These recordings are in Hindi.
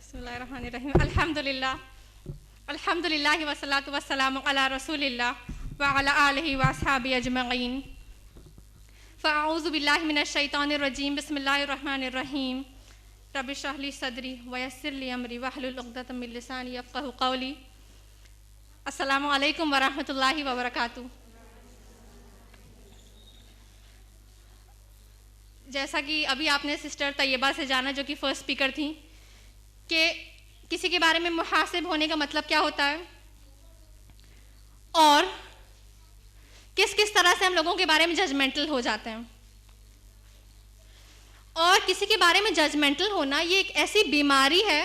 बिस्मिल्लाहिर्रहमानिर्रहीम अल्हम्दुलिल्लाह वस्सलातु वस्सलामु अला रसूलिल्लाह व अला आलिहि व अस्हाबिहि अजमईन फ़अऊज़ु बिल्लाहि मिनश शैतानिर रजीम बिस्मिल्लाहिर्रहमानिर्रहीम रब्बि इश्रह ली सदरी व यस्सिर ली अमरी वहलुल उक़दतम मिन लिसानी यफ़क़हू क़ौली। अस्सलामु अलैकुम व रहमतुल्लाहि व बरकातुहू। जैसा कि अभी आपने सिस्टर तैयबा से जाना, जो कि फर्स्ट स्पीकर थी, कि किसी के बारे में मुहासिब होने का मतलब क्या होता है और किस किस तरह से हम लोगों के बारे में जजमेंटल हो जाते हैं। और किसी के बारे में जजमेंटल होना ये एक ऐसी बीमारी है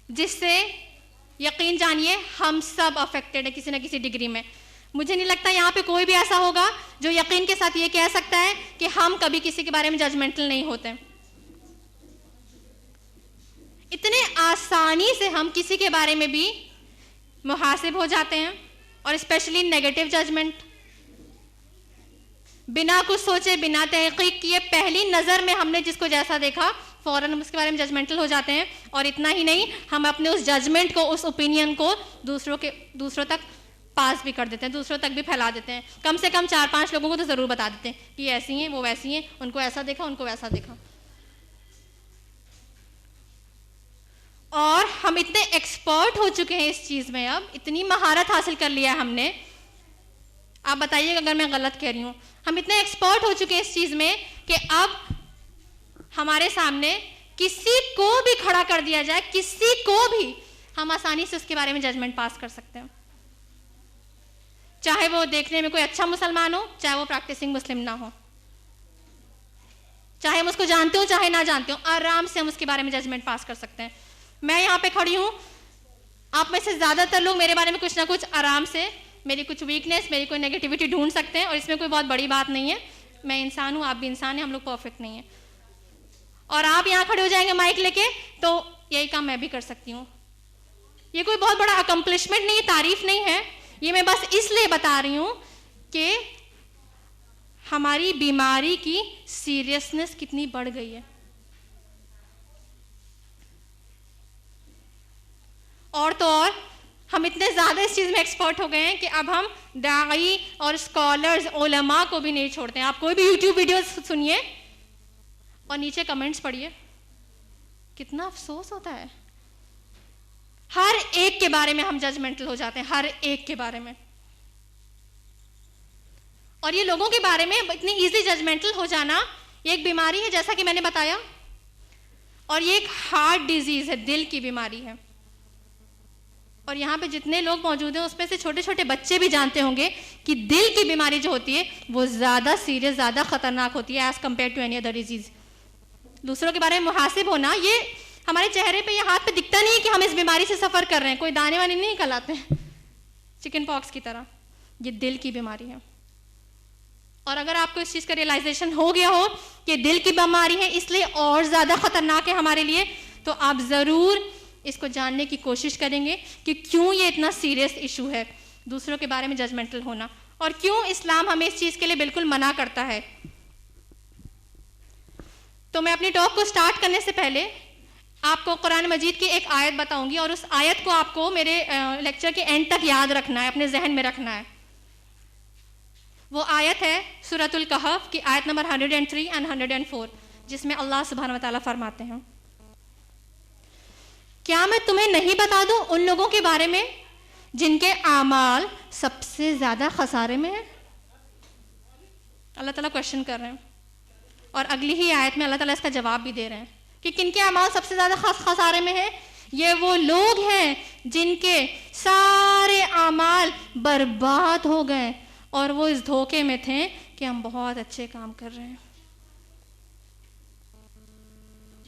जिससे यकीन जानिए हम सब अफेक्टेड है किसी न किसी डिग्री में। मुझे नहीं लगता यहाँ पे कोई भी ऐसा होगा जो यकीन के साथ ये कह सकता है कि हम कभी किसी के बारे में जजमेंटल नहीं होते। इतने आसानी से हम किसी के बारे में भी मुहासिब हो जाते हैं, और स्पेशली नेगेटिव जजमेंट, बिना कुछ सोचे बिना तहकीक किए पहली नज़र में हमने जिसको जैसा देखा फौरन हम उसके बारे में जजमेंटल हो जाते हैं। और इतना ही नहीं, हम अपने उस जजमेंट को, उस ओपिनियन को दूसरों तक पास भी कर देते हैं, दूसरों तक भी फैला देते हैं। कम से कम 4-5 लोगों को तो ज़रूर बता देते हैं कि ऐसी हैं, वो वैसी हैं, उनको ऐसा देखा, उनको वैसा देखा। और हम इतने एक्सपर्ट हो चुके हैं इस चीज़ में, अब इतनी महारत हासिल कर लिया है हमने। आप बताइएगा अगर मैं गलत कह रही हूँ। हम इतने एक्सपर्ट हो चुके हैं इस चीज़ में कि अब हमारे सामने किसी को भी खड़ा कर दिया जाए, किसी को भी, हम आसानी से उसके बारे में जजमेंट पास कर सकते हैं। चाहे वो देखने में कोई अच्छा मुसलमान हो, चाहे वो प्रैक्टिसिंग मुस्लिम ना हो, चाहे हम उसको जानते हो चाहे ना जानते हो, आराम से हम उसके बारे में जजमेंट पास कर सकते हैं। मैं यहाँ पे खड़ी हूँ, आप में से ज़्यादातर लोग मेरे बारे में कुछ ना कुछ आराम से मेरी कुछ वीकनेस, मेरी कोई नेगेटिविटी ढूंढ सकते हैं, और इसमें कोई बहुत बड़ी बात नहीं है। मैं इंसान हूँ, आप भी इंसान हैं, हम लोग परफेक्ट नहीं हैं। और आप यहाँ खड़े हो जाएंगे माइक लेके तो यही काम मैं भी कर सकती हूँ। ये कोई बहुत बड़ा अकम्पलिशमेंट नहीं, तारीफ नहीं है, ये मैं बस इसलिए बता रही हूँ कि हमारी बीमारी की सीरियसनेस कितनी बढ़ गई है। और तो और हम इतने ज़्यादा इस चीज़ में एक्सपर्ट हो गए हैं कि अब हम दाई और स्कॉलर्स, उलमा को भी नहीं छोड़ते हैं। आप कोई भी यूट्यूब वीडियो सुनिए और नीचे कमेंट्स पढ़िए, कितना अफसोस होता है। हर एक के बारे में हम जजमेंटल हो जाते हैं, हर एक के बारे में। और ये लोगों के बारे में इतनी इजीली जजमेंटल हो जाना ये एक बीमारी है, जैसा कि मैंने बताया, और ये एक हार्ट डिजीज है, दिल की बीमारी है। और यहाँ पे जितने लोग मौजूद हैं उसमें से छोटे छोटे बच्चे भी जानते होंगे कि दिल की बीमारी जो होती है वो ज़्यादा सीरियस, ज़्यादा खतरनाक होती है as compare to any other disease. दूसरों के बारे में मुहासिब होना, ये हमारे चेहरे पे या हाथ पे दिखता नहीं है कि हम इस बीमारी से सफ़र कर रहे हैं, कोई दाने वाने नहीं निकल आते हैं चिकन पॉक्स की तरह। ये दिल की बीमारी है। और अगर आपको इस चीज़ का रियलाइजेशन हो गया हो कि दिल की बीमारी है इसलिए और ज़्यादा खतरनाक है हमारे लिए, तो आप ज़रूर इसको जानने की कोशिश करेंगे कि क्यों ये इतना सीरियस इशू है, दूसरों के बारे में जजमेंटल होना, और क्यों इस्लाम हमें इस चीज़ के लिए बिल्कुल मना करता है। तो मैं अपनी टॉक को स्टार्ट करने से पहले आपको कुरान मजीद की एक आयत बताऊंगी, और उस आयत को आपको मेरे लेक्चर के एंड तक याद रखना है, अपने जहन में रखना है। वो आयत है सूरतुल कहफ की आयत नंबर 103 एंड 104, जिसमें अल्लाह सुब्हानहू व तआला फरमाते हैं, क्या मैं तुम्हें नहीं बता दूं उन लोगों के बारे में जिनके आमाल सबसे ज्यादा खसारे में है। अल्लाह ताला क्वेश्चन कर रहे हैं, और अगली ही आयत में अल्लाह ताला इसका जवाब भी दे रहे हैं कि किनके आमाल सबसे ज्यादा खसारे में है। ये वो लोग हैं जिनके सारे आमाल बर्बाद हो गए और वो इस धोखे में थे कि हम बहुत अच्छे काम कर रहे हैं।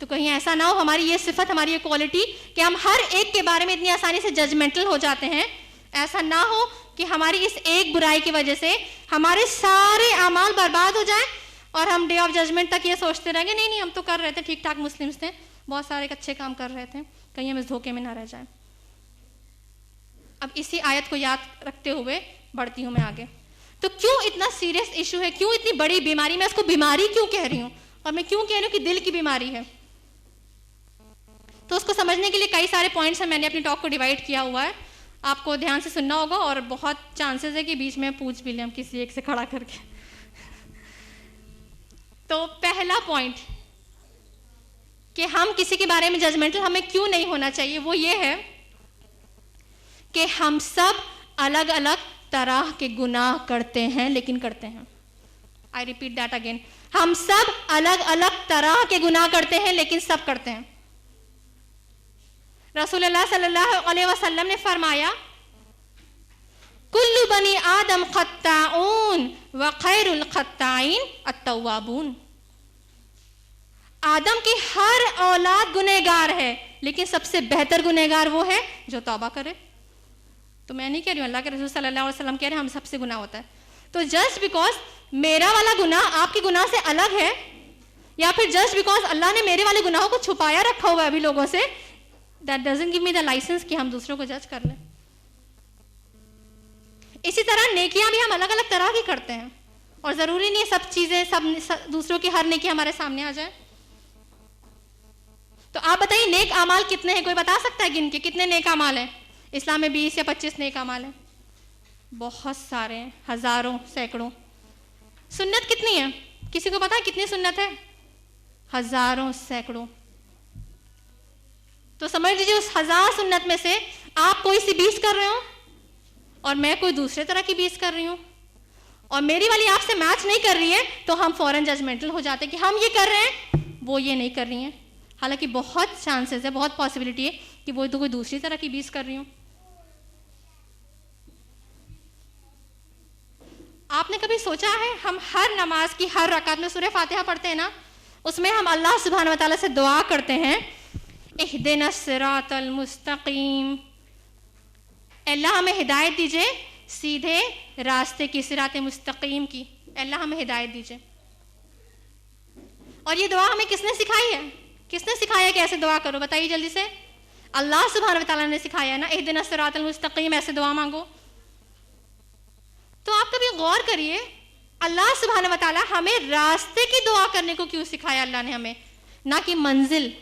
तो कहीं ऐसा ना हो हमारी ये सिफत, हमारी ये क्वालिटी कि हम हर एक के बारे में इतनी आसानी से जजमेंटल हो जाते हैं। ऐसा ना हो कि हमारी इस एक बुराई की वजह से हमारे सारे अमाल बर्बाद हो जाएं और हम डे ऑफ जजमेंट तक ये सोचते रहेंगे नहीं हम तो कर रहे थे, ठीक ठाक मुस्लिम्स थे, बहुत सारे अच्छे काम कर रहे थे, कहीं हम इस धोखे में ना रह जाएं। अब इसी आयत को याद रखते हुए बढ़ती हूँ मैं आगे। तो क्यों इतना सीरियस इशू है, क्यों इतनी बड़ी बीमारी, मैं इसको बीमारी क्यों कह रही हूँ और मैं क्यों कह रही हूँ कि दिल की बीमारी है। तो उसको समझने के लिए कई सारे पॉइंट्स हैं, मैंने अपनी टॉक को डिवाइड किया हुआ है, आपको ध्यान से सुनना होगा और बहुत चांसेस है कि बीच में पूछ भी लें हम किसी एक से खड़ा करके। तो पहला पॉइंट कि हम किसी के बारे में जजमेंटल हमें क्यों नहीं होना चाहिए, वो ये है कि हम सब अलग अलग तरह के गुनाह करते हैं, लेकिन करते हैं। आई रिपीट दैट अगेन, हम सब अलग अलग तरह के गुनाह करते हैं, लेकिन सब करते हैं। रसूलुल्लाह सल्लल्लाहु अलैहि वसल्लम ने फरमाया, कुल्लु बनी आदम खत्ताऊन व खैरुल खत्ताइन अत्तवाबून। आदम की हर औलाद गुनहगार है, लेकिन सबसे बेहतर गुनहगार वो है जो तौबा करे। तो मैं नहीं कह रही हूं, अल्लाह के रसूल सल्लल्लाहु अलैहि वसल्लम कह रहे हैं हम सबसे गुनाह होता है। तो जस्ट बिकॉज मेरा वाला गुनाह आपके गुनाह से अलग है, या फिर जस्ट बिकॉज अल्लाह ने मेरे वाले गुनाहों को छुपाया रखा हुआ है अभी लोगों से, that doesn't give me the license कि हम दूसरों को जज कर लें। इसी तरह नेकियां भी हम अलग अलग तरह की करते हैं, और जरूरी नहीं सब चीजें सब दूसरों की हर नेकी हमारे सामने आ जाए। तो आप बताइए नेक अमाल कितने हैं, कोई बता सकता है गिन के कितने नेक अमाल हैं? इस्लाम में 20 या 25 नेक अमाल हैं। बहुत सारे हैं, हजारों सैकड़ों। सुन्नत कितनी है, किसी को पता है कितनी सुन्नत है? हजारों सैकड़ों। तो समझ लीजिए उस 1000 सुन्नत में से आप कोई सी 20 कर रहे हो और मैं कोई दूसरे तरह की 20 कर रही हूं, और मेरी वाली आपसे मैच नहीं कर रही है, तो हम फौरन जजमेंटल हो जाते हैं कि हम ये कर रहे हैं, वो ये नहीं कर रही हैं। हालांकि बहुत चांसेस है, बहुत पॉसिबिलिटी है कि वो तो कोई दूसरी तरह की 20 कर रही हूं। आपने कभी सोचा है, हम हर नमाज की हर रकात में सूरह फातिहा पढ़ते हैं ना, उसमें हम अल्लाह सुब्हान व तआला से दुआ करते हैं, इहदिनस सिरातल मुस्तकीम, अल्लाह हमें हिदायत दीजिए सीधे रास्ते की, सिरात मुस्तकीम की, अल्लाह हमें हिदायत दीजिए। और ये दुआ हमें किसने सिखाई है? किसने सिखाया कैसे दुआ करो, बताइए जल्दी से? अल्लाह सुब्हान व तआला ने सिखाया है ना, इहदिनस सिरातल मुस्तकीम, ऐसे दुआ मांगो। तो आप कभी गौर करिए, अल्लाह सुब्हान व तआला हमें रास्ते की दुआ करने को क्यों सिखाया अल्लाह ने हमें, ना कि मंजिल।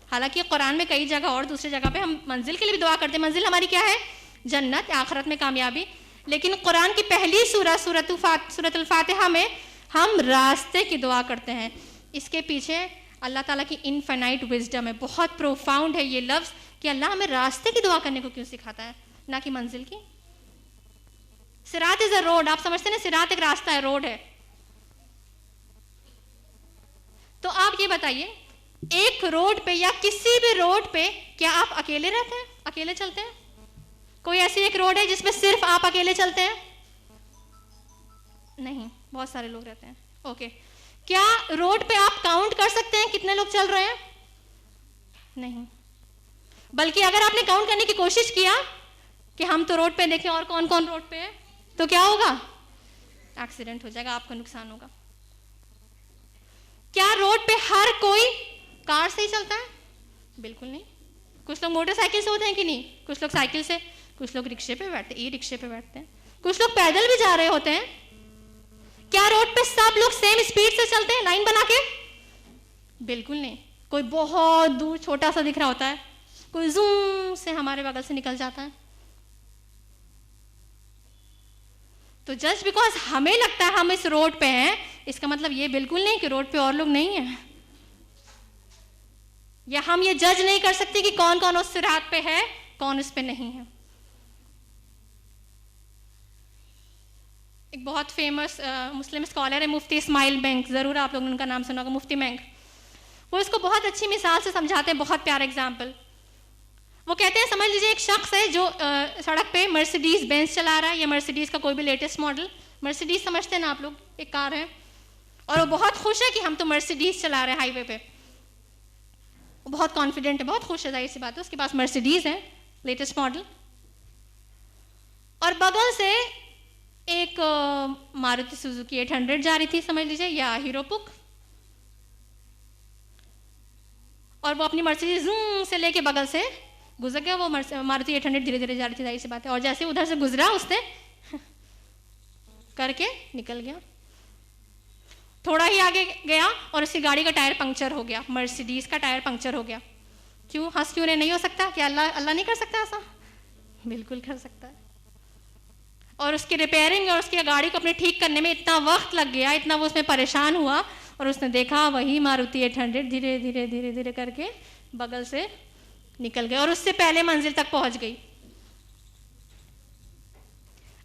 हालांकि कुरान में कई जगह और दूसरी जगह पे हम मंजिल के लिए भी दुआ करते हैं। मंजिल हमारी क्या है? जन्नत, आखिरत में कामयाबी। लेकिन कुरान की पहली सूरतुल फातिहा में हम रास्ते की दुआ करते हैं। इसके पीछे अल्लाह ताला की इनफाइनाइट विजडम है, बहुत प्रोफाउंड है ये लफ्ज कि अल्लाह हमें रास्ते की दुआ करने को क्यों सिखाता है, ना कि मंजिल की। सिरात इज अ रोड, आप समझते हैं ना, सिरात एक रास्ता है, रोड है। तो आप ये बताइए, एक रोड पे या किसी भी रोड पे क्या आप अकेले रहते हैं, अकेले चलते हैं? कोई ऐसी एक रोड है जिसमें सिर्फ आप अकेले चलते हैं? नहीं, बहुत सारे लोग रहते हैं। ओके, क्या रोड पे आप काउंट कर सकते हैं कितने लोग चल रहे हैं? नहीं। बल्कि अगर आपने काउंट करने की कोशिश किया कि हम तो रोड पे देखें और कौन कौन रोड पे है, तो क्या होगा? एक्सीडेंट हो जाएगा, आपका नुकसान होगा। क्या रोड पे हर कोई कार से ही चलता है? बिल्कुल नहीं। कुछ लोग मोटरसाइकिल से होते हैं कि नहीं? कुछ लोग साइकिल से, कुछ लोग रिक्शे पे बैठते हैं, ई रिक्शे पे बैठते हैं, कुछ लोग पैदल भी जा रहे होते हैं। क्या रोड पे सब लोग सेम स्पीड से चलते हैं लाइन बना के? बिल्कुल नहीं। कोई बहुत दूर छोटा सा दिख रहा होता है, कोई जूम से हमारे बगल से निकल जाता है। तो जस्ट बिकॉज हमें लगता है हम इस रोड पे हैं, इसका मतलब ये बिल्कुल नहीं कि रोड पे और लोग नहीं हैं, या हम ये जज नहीं कर सकते कि कौन कौन उस सिरात पे है, कौन उस पे नहीं है। एक बहुत फेमस मुस्लिम स्कॉलर है मुफ्ती इस्माइल बैंक, जरूर आप लोगों ने उनका नाम सुना होगा, मुफ्ती बैंक। वो इसको बहुत अच्छी मिसाल से समझाते हैं, बहुत प्यारा एग्जाम्पल। वो कहते हैं, समझ लीजिए एक शख्स है जो सड़क पे मर्सिडीज बेंज चला रहा है, या मर्सिडीज का कोई भी लेटेस्ट मॉडल, मर्सिडीज समझते हैं ना आप लोग, एक कार है, और वो बहुत खुश है कि हम तो मर्सिडीज चला रहे हैं हाईवे पे। वो बहुत कॉन्फिडेंट है, बहुत खुश है, जाहिर सी बात है, उसके पास मर्सिडीज है लेटेस्ट मॉडल। और बगल से एक मारुति सुजुकी 800 जा रही थी, समझ लीजिए, या हीरो पुक, और वो अपनी मर्सिडीज जूम से लेके बगल से गुजर गया। वो मारुति 800 धीरे धीरे जा रही थी, जाहिर सी बात है, और जैसे उधर से गुजरा उसने करके निकल गया। थोड़ा ही आगे गया और उसकी गाड़ी का टायर पंक्चर हो गया, मर्सिडीज का टायर पंक्चर हो गया। क्यों हंस क्यों रहे? नहीं हो सकता क्या? अल्लाह नहीं कर सकता ऐसा? बिल्कुल कर सकता है। और उसकी रिपेयरिंग और उसकी गाड़ी को अपने ठीक करने में इतना वक्त लग गया, इतना वो उसमें परेशान हुआ, और उसने देखा वही मारुति 800 धीरे धीरे धीरे धीरे करके बगल से निकल गए और उससे पहले मंजिल तक पहुंच गई।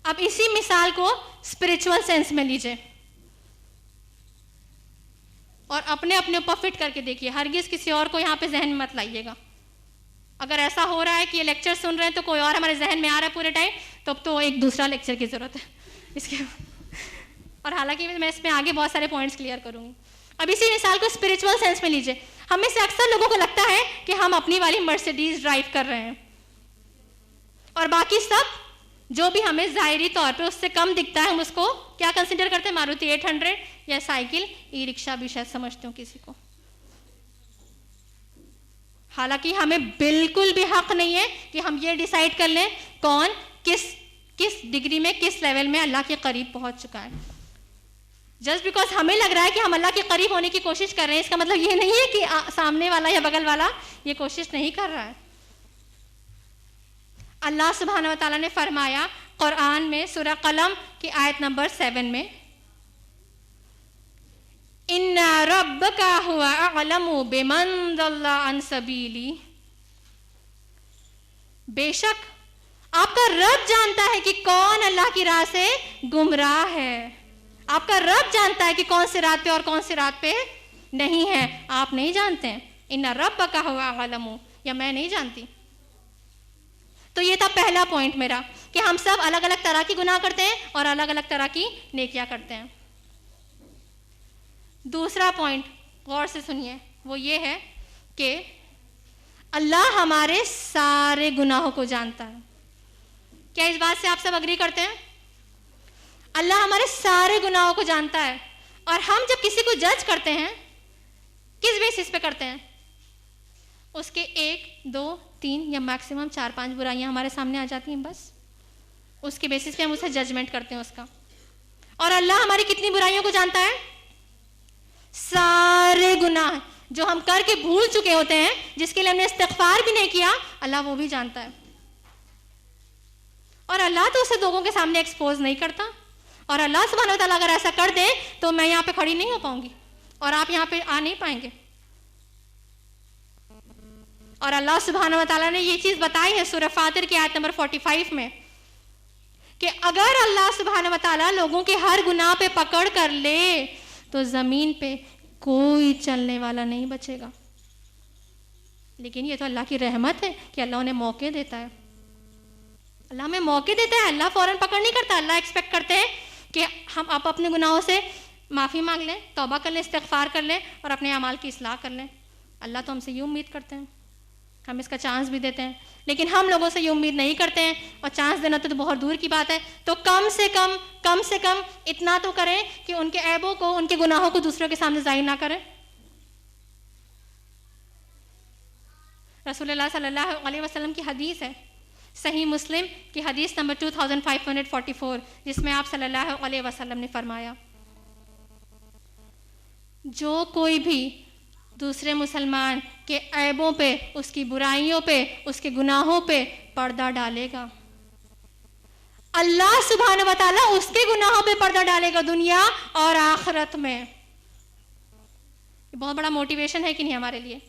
अब इसी मिसाल को स्पिरिचुअल सेंस में लीजिए और अपने अपने ऊपर फिट करके देखिए। हरगिज किसी और को यहाँ पे जहन में मत लाइएगा। अगर ऐसा हो रहा है कि ये लेक्चर सुन रहे हैं तो कोई और हमारे जहन में आ रहा है पूरे टाइम, तो अब तो एक दूसरा लेक्चर की जरूरत है इसके। और हालांकि मैं इसमें आगे बहुत सारे पॉइंट्स क्लियर करूंगी। अब इसी मिसाल को स्पिरिचुअल सेंस में लीजिए। हमें से अक्सर लोगों को लगता है कि हम अपनी वाली मर्सिडीज ड्राइव कर रहे हैं और बाकी सब जो भी हमें जाहिरी तौर पे उससे कम दिखता है हम उसको क्या कंसिडर करते हैं? मारुति 800 या साइकिल, ई रिक्शा भी शायद समझते हो किसी को। हालांकि हमें बिल्कुल भी हक नहीं है कि हम ये डिसाइड कर लें कौन किस डिग्री में, किस लेवल में अल्लाह के करीब पहुंच चुका है। जस्ट बिकॉज हमें लग रहा है कि हम अल्लाह के करीब होने की कोशिश कर रहे हैं, इसका मतलब ये नहीं है कि सामने वाला या बगल वाला ये कोशिश नहीं कर रहा है। अल्लाह सुब्हानहू व तआला ने फरमाया कुरान में सूरह कलम की आयत नंबर 7 में, इन्ना रब्बका हुवा अअलमु बिमन दल्ला अन सबीली, बेशक आपका रब जानता है कि कौन अल्लाह की राह से गुमराह है। आपका रब जानता है कि कौन से रात पे और कौन से रात पे नहीं है, आप नहीं जानते हैं। इन्ना रब्बका हुवा अअलमु, या मैं नहीं जानती। तो ये था पहला पॉइंट मेरा कि हम सब अलग अलग तरह की गुनाह करते हैं और अलग अलग तरह की नेकियां करते हैं। दूसरा पॉइंट गौर से सुनिए, वो ये है कि अल्लाह हमारे सारे गुनाहों को जानता है। क्या इस बात से आप सब अग्री करते हैं? अल्लाह हमारे सारे गुनाहों को जानता है और हम जब किसी को जज करते हैं किस बेसिस पे करते हैं? उसके 1, 2, 3 या मैक्सिमम 4-5 बुराइयां हमारे सामने आ जाती हैं, बस उसके बेसिस पे हम उसे जजमेंट करते हैं उसका। और अल्लाह हमारी कितनी बुराइयों को जानता है? सारे गुनाह जो हम करके भूल चुके होते हैं, जिसके लिए हमने इस्तिग़फ़ार भी नहीं किया, अल्लाह वो भी जानता है। और अल्लाह तो उसे लोगों के सामने एक्सपोज नहीं करता। और अल्लाह सुब्हानहू व तआला अगर ऐसा कर दे तो मैं यहाँ पे खड़ी नहीं हो पाऊंगी और आप यहाँ पे आ नहीं पाएंगे। और अल्लाह सुब्हानहू व तआला ने ये चीज बताई है सूरह फातिर की आयत नंबर 45 में कि अगर अल्लाह सुब्हानहू व तआला लोगों के हर गुनाह पे पकड़ कर ले तो जमीन पे कोई चलने वाला नहीं बचेगा। लेकिन ये तो अल्लाह की रहमत है कि अल्लाह उन्हें मौके देता है। अल्लाह हमें मौके देता है, अल्लाह फौरन पकड़ नहीं करता। अल्लाह एक्सपेक्ट करते हैं कि हम आप अपने गुनाहों से माफ़ी मांग लें, तौबा कर लें, इस्तिग़फ़ार कर लें और अपने अमाल की इस्लाह कर लें। अल्लाह तो हमसे ये उम्मीद करते हैं, हम इसका चांस भी देते हैं, लेकिन हम लोगों से ये उम्मीद नहीं करते हैं। और चांस देना तो बहुत दूर की बात है। तो कम से कम इतना तो करें कि उनके ऐबों को, उनके गुनाहों को दूसरों के सामने ज़ाहिर ना करें। रसूलुल्लाह सल्लल्लाहु अलैहि वसल्लम की हदीस है, सही मुस्लिम की हदीस नंबर 2544, जिसमें आप सल्लल्लाहु अलैहि वसल्लम ने फरमाया, जो कोई भी दूसरे मुसलमान के ऐबों पे, उसकी बुराइयों पे, उसके गुनाहों पे पर्दा डालेगा, अल्लाह सुब्हानहू व तआला उसके गुनाहों पे पर्दा डालेगा दुनिया और आखिरत में। ये बहुत बड़ा मोटिवेशन है कि नहीं हमारे लिए?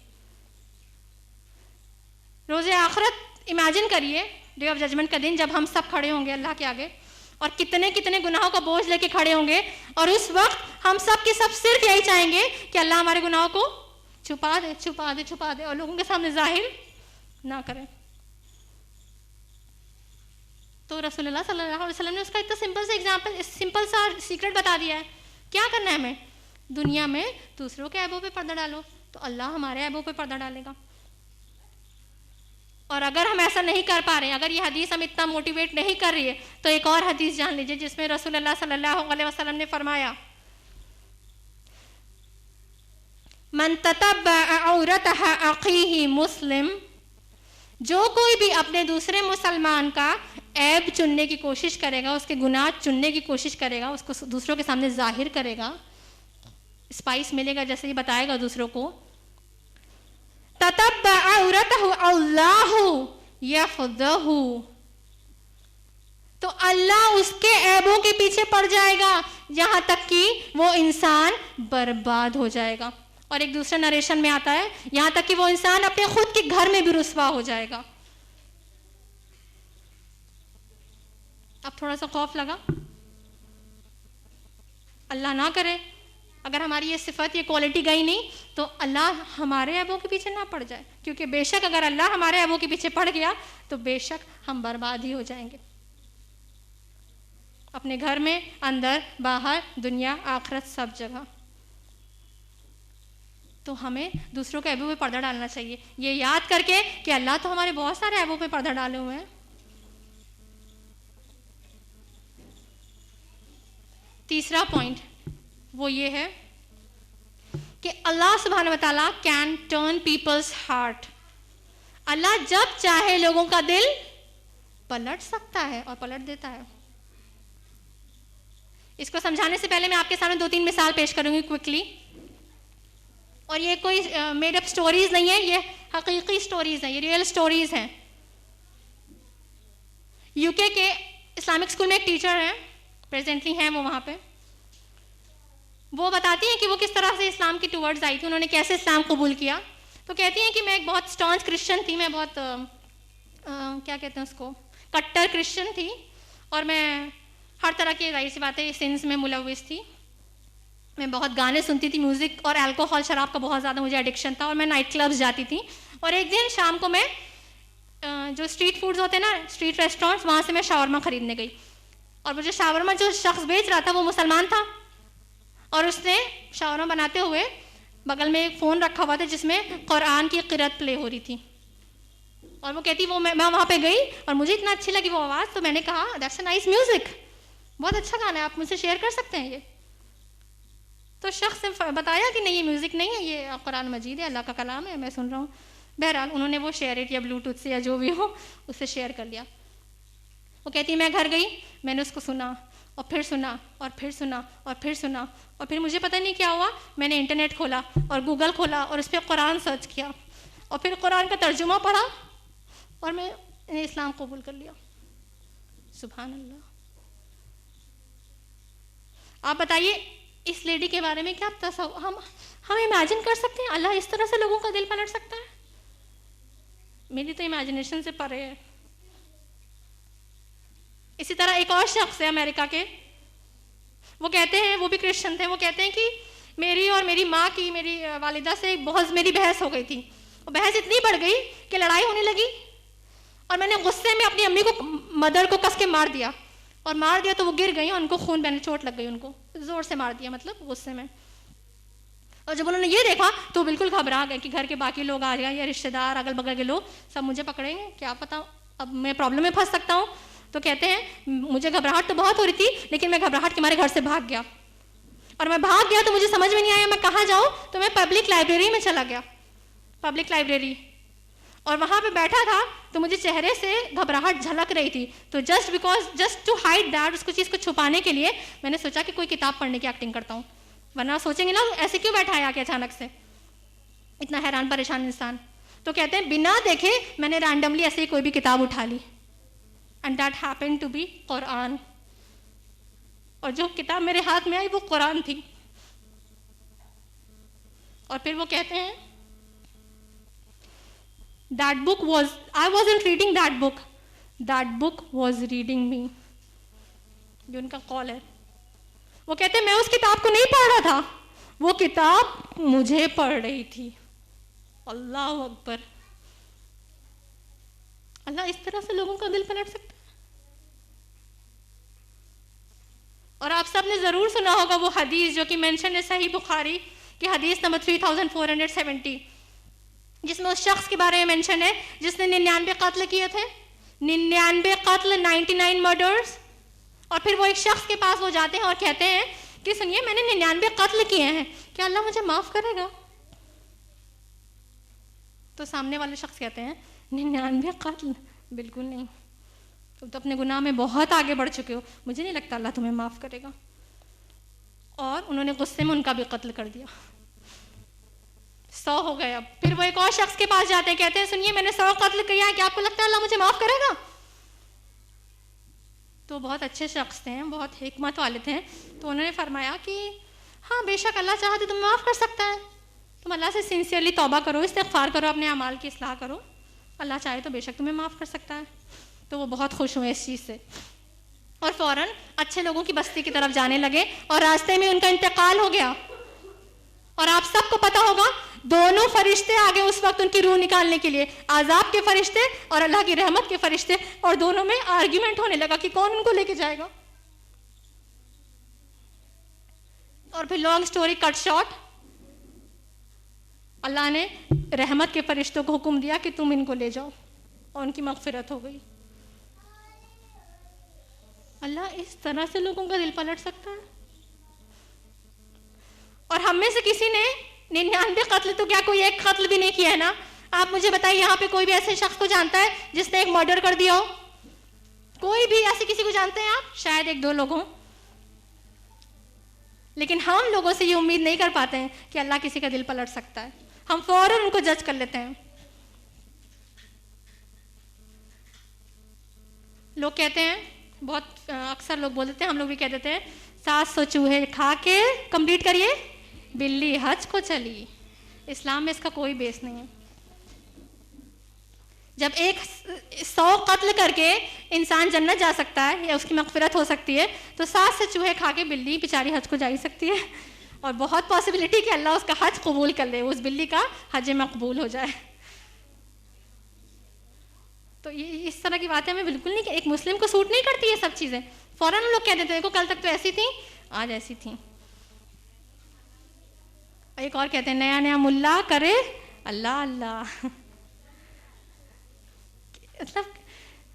रोज़े आखिरत इमेजिन करिए, डे ऑफ जजमेंट का दिन, जब हम सब खड़े होंगे अल्लाह के आगे और कितने कितने गुनाहों का बोझ लेके खड़े होंगे। और उस वक्त हम सब के सब सिर्फ यही चाहेंगे कि अल्लाह हमारे गुनाहों को छुपा दे, छुपा दे, छुपा दे और लोगों के सामने जाहिर ना करें। तो रसूलुल्लाह सल्लल्लाहु अलैहि वसल्लम ने उसका इतना सिंपल सा एग्जाम्पल, सिंपल सा सीक्रेट बता दिया है। क्या करना है हमें? दुनिया में दूसरों के ऐबों पे पर्दा डालो तो अल्लाह हमारे ऐबों पे पर्दा डालेगा। और अगर हम ऐसा नहीं कर पा रहे हैं, अगर ये हदीस हम इतना मोटिवेट नहीं कर रही है, तो एक और हदीस जान लीजिए जिसमें रसूलुल्लाह सल्लल्लाहु अलैहि वसल्लम ने फरमाया, मन ततब्बअ औरतह अखीही मुस्लिम, जो कोई भी अपने दूसरे मुसलमान का ऐब चुनने की कोशिश करेगा, उसके गुनाह चुनने की कोशिश करेगा, उसको दूसरों के सामने जाहिर करेगा, स्पाइस मिलेगा जैसे ही बताएगा दूसरों को, ततब्बा औरतहु अल्लाहु यफ़दहु, तो अल्लाह उसके ऐबों के पीछे पड़ जाएगा यहां तक कि वो इंसान बर्बाद हो जाएगा। और एक दूसरे नरेशन में आता है यहां तक कि वो इंसान अपने खुद के घर में भी रुस्वा हो जाएगा। अब थोड़ा सा खौफ लगा? अल्लाह ना करे अगर हमारी ये सिफत, ये क्वालिटी गई नहीं, तो अल्लाह हमारे ऐबों के पीछे ना पड़ जाए, क्योंकि बेशक अगर अल्लाह हमारे ऐबों के पीछे पड़ गया तो बेशक हम बर्बाद ही हो जाएंगे, अपने घर में, अंदर बाहर, दुनिया आखिरत सब जगह। तो हमें दूसरों के ऐबों पे पर्दा डालना चाहिए, ये याद करके कि अल्लाह तो हमारे बहुत सारे ऐबों पे पर्दा डाले हुए हैं। तीसरा पॉइंट वो ये है कि अल्लाह सुब्हान व तआला कैन टर्न पीपल्स हार्ट। अल्लाह जब चाहे लोगों का दिल पलट सकता है और पलट देता है। इसको समझाने से पहले मैं आपके सामने 2-3 मिसाल पेश करूंगी क्विकली। और ये कोई मेड अप स्टोरीज नहीं है, ये हकीकी स्टोरीज हैं, ये रियल स्टोरीज हैं। यूके के इस्लामिक स्कूल में एक टीचर हैं, प्रेजेंटली हैं वो वहाँ पे। वो बताती हैं कि वो किस तरह से इस्लाम की टूवर्ड्स आई थी, उन्होंने कैसे इस्लाम कबूल किया। तो कहती हैं कि मैं एक बहुत स्टॉन्च क्रिश्चियन थी, मैं बहुत क्या कहते हैं उसको, कट्टर क्रिश्चियन थी, और मैं हर तरह की जाहिर सी बातें सिंस में मुलविस थी। मैं बहुत गाने सुनती थी, म्यूज़िक और अल्कोहल, शराब का बहुत ज़्यादा मुझे एडिक्शन था, और मैं नाइट क्लब्स जाती थी। और एक दिन शाम को मैं जो स्ट्रीट फूड्स होते हैं ना, स्ट्रीट रेस्टोरेंट्स, वहाँ से मैं शावरमा खरीदने गई। और मुझे शावरमा जो शख्स बेच रहा था वो मुसलमान था, और उसने शावरमा बनाते हुए बगल में एक फ़ोन रखा हुआ था जिसमें कुरान की क़िरात प्ले हो रही थी। और वो कहती मैं वहाँ पे गई और मुझे इतना अच्छी लगी वो आवाज़, तो मैंने कहा दैट्स अ नाइस म्यूज़िक, बहुत अच्छा गाना है, आप मुझसे शेयर कर सकते हैं ये। तो शख्स ने बताया कि नहीं ये म्यूज़िक नहीं है, ये कुरान मजीद है, अल्लाह का कलाम है, मैं सुन रहा हूँ। बहरहाल उन्होंने वो शेयर इट या ब्लूटूथ से या जो भी हो उससे शेयर कर लिया। वो कहती मैं घर गई, मैंने उसको सुना और फिर सुना और फिर सुना और फिर सुना, और फिर मुझे पता नहीं क्या हुआ, मैंने इंटरनेट खोला और गूगल खोला और उस पर कुरान सर्च किया और फिर कुरान का तर्जुमा पढ़ा और मैंने इस्लाम कबूल कर लिया। सुभान अल्लाह। आप बताइए इस लेडी के बारे में क्या हम इमेजिन कर सकते हैं अल्लाह इस तरह से लोगों का दिल पलट सकता है? मेरी तो इमेजिनेशन से परे है। इसी तरह एक और शख्स है अमेरिका के, वो कहते हैं, वो भी क्रिश्चियन थे, वो कहते हैं कि मेरी और मेरी माँ की, मेरी वालिदा से बहुत मेरी बहस हो गई थी, और बहस इतनी बढ़ गई कि लड़ाई होने लगी, और मैंने गुस्से में अपनी अम्मी को, मदर को कस के मार दिया, और मार दिया तो वो गिर गई और उनको खून बहने चोट लग गई, उनको जोर से मार दिया, मतलब गुस्से में। और जब उन्होंने ये देखा तो बिल्कुल घबरा गए कि घर के बाकी लोग आ गए या रिश्तेदार, अगल बगल के लोग सब मुझे पकड़ेंगे, क्या पता अब मैं प्रॉब्लम में फंस सकता हूँ। तो कहते हैं मुझे घबराहट तो बहुत हो रही थी, लेकिन मैं घबराहट के मारे घर से भाग गया, और मैं भाग गया तो मुझे समझ में नहीं आया मैं कहाँ जाऊँ, तो मैं पब्लिक लाइब्रेरी में चला गया, पब्लिक लाइब्रेरी, और वहाँ पे बैठा था तो मुझे चेहरे से घबराहट झलक रही थी। तो जस्ट टू हाइड दैट, उसको चीज़ को छुपाने के लिए मैंने सोचा कि कोई किताब पढ़ने की एक्टिंग करता हूँ, वरना सोचेंगे ना ऐसे क्यों बैठा है आके अचानक से, इतना हैरान परेशान इंसान। तो कहते हैं बिना देखे मैंने रैंडमली ऐसे ही कोई भी किताब उठा ली, and that happened to be कुरान, और जो किताब मेरे हाथ में आई वो कुरान थी। और फिर वो कहते हैं that book was, I wasn't reading that book was reading me। जो उनका कॉल है, वो कहते हैं मैं उस किताब को नहीं पढ़ रहा था, वो किताब मुझे पढ़ रही थी। अल्लाह अकबर। अल्लाह इस तरह से लोगों का दिल पलट सकता है। और आप सब ने जरूर सुना होगा वो हदीस जो कि मेंशन है सही बुखारी की हदीस नंबर 3470, जिसमें उस शख्स के बारे में मेंशन है जिसने 99 कत्ल किए थे, 99 कत्ल, 99 मर्डर्स। और फिर वो एक शख्स के पास वो जाते हैं और कहते हैं कि सुनिए मैंने 99 कत्ल किए हैं, क्या अल्लाह मुझे माफ करेगा? तो सामने वाले शख्स कहते हैं 99 कत्ल, बिल्कुल नहीं, तुम तो अपने गुनाह में बहुत आगे बढ़ चुके हो, मुझे नहीं लगता अल्लाह तुम्हें माफ करेगा। और उन्होंने गुस्से में उनका भी कत्ल कर दिया। 100 हो गए। अब फिर वो एक और शख्स के पास जाते हैं, कहते हैं सुनिए मैंने 100 कत्ल किया है, क्या आपको लगता है अल्लाह मुझे माफ करेगा? तो बहुत अच्छे शख्स थे, बहुत हिकमत वाले थे, तो उन्होंने फरमाया कि हाँ बेशक अल्लाह चाहे तो तुम्हें माफ़ कर सकता है, तुम अल्लाह से सिंसियरली तौबा करो, इस्तिग़फ़ार करो, अपने अमाल की इस्लाह करो, अल्लाह चाहे तो बेशक तुम्हें माफ़ कर सकता है। तो वो बहुत खुश हुए इस चीज़ से और फ़ौरन अच्छे लोगों की बस्ती की तरफ जाने लगे और रास्ते में उनका इंतकाल हो गया। और आप सबको पता होगा दोनों फरिश्ते आ गए उस वक्त उनकी रूह निकालने के लिए, आज़ाब के फरिश्ते और अल्लाह की रहमत के फरिश्ते, और दोनों में आर्ग्यूमेंट होने लगा कि कौन उनको लेके जाएगा। और फिर लॉन्ग स्टोरी कट शॉर्ट, अल्लाह ने रहमत के फरिश्तों को हुक्म दिया कि तुम इनको ले जाओ और उनकी मग़फ़िरत हो गई। अल्लाह इस तरह से लोगों का दिल पलट सकता है। और हम में से किसी ने 99 कत्ल तो क्या कोई एक कत्ल भी नहीं किया है ना? आप मुझे बताइए यहाँ पे कोई भी ऐसे शख्स को जानता है जिसने एक मर्डर कर दिया हो? कोई भी ऐसे किसी को जानते हैं आप? शायद एक दो लोग हों। लेकिन हम लोगों से ये उम्मीद नहीं कर पाते हैं कि अल्लाह किसी का दिल पलट सकता है। हम फौरन उनको जज कर लेते हैं। लोग कहते हैं, बहुत अक्सर लोग बोल देते हैं, हम लोग भी कह देते हैं, 700 चूहे खा के कंप्लीट करिए बिल्ली हज को चली। इस्लाम में इसका कोई बेस नहीं है। जब 100 कत्ल करके इंसान जन्नत जा सकता है या उसकी मग़फ़िरत हो सकती है, तो 7 से चूहे खा के बिल्ली बेचारी हज को जा ही सकती है। और बहुत पॉसिबिलिटी कि अल्लाह उसका हज कबूल कर ले, उस बिल्ली का हज मकबूल हो जाए। तो ये इस तरह की बातें हमें बिल्कुल नहीं, कि एक मुस्लिम को सूट नहीं करती ये सब चीज़ें। फ़ौरन हम लोग कह देते हैं देखो कल तक तो ऐसी थी आज ऐसी थी। एक और कहते हैं नया नया मुल्ला करे अल्लाह अल्लाह। मतलब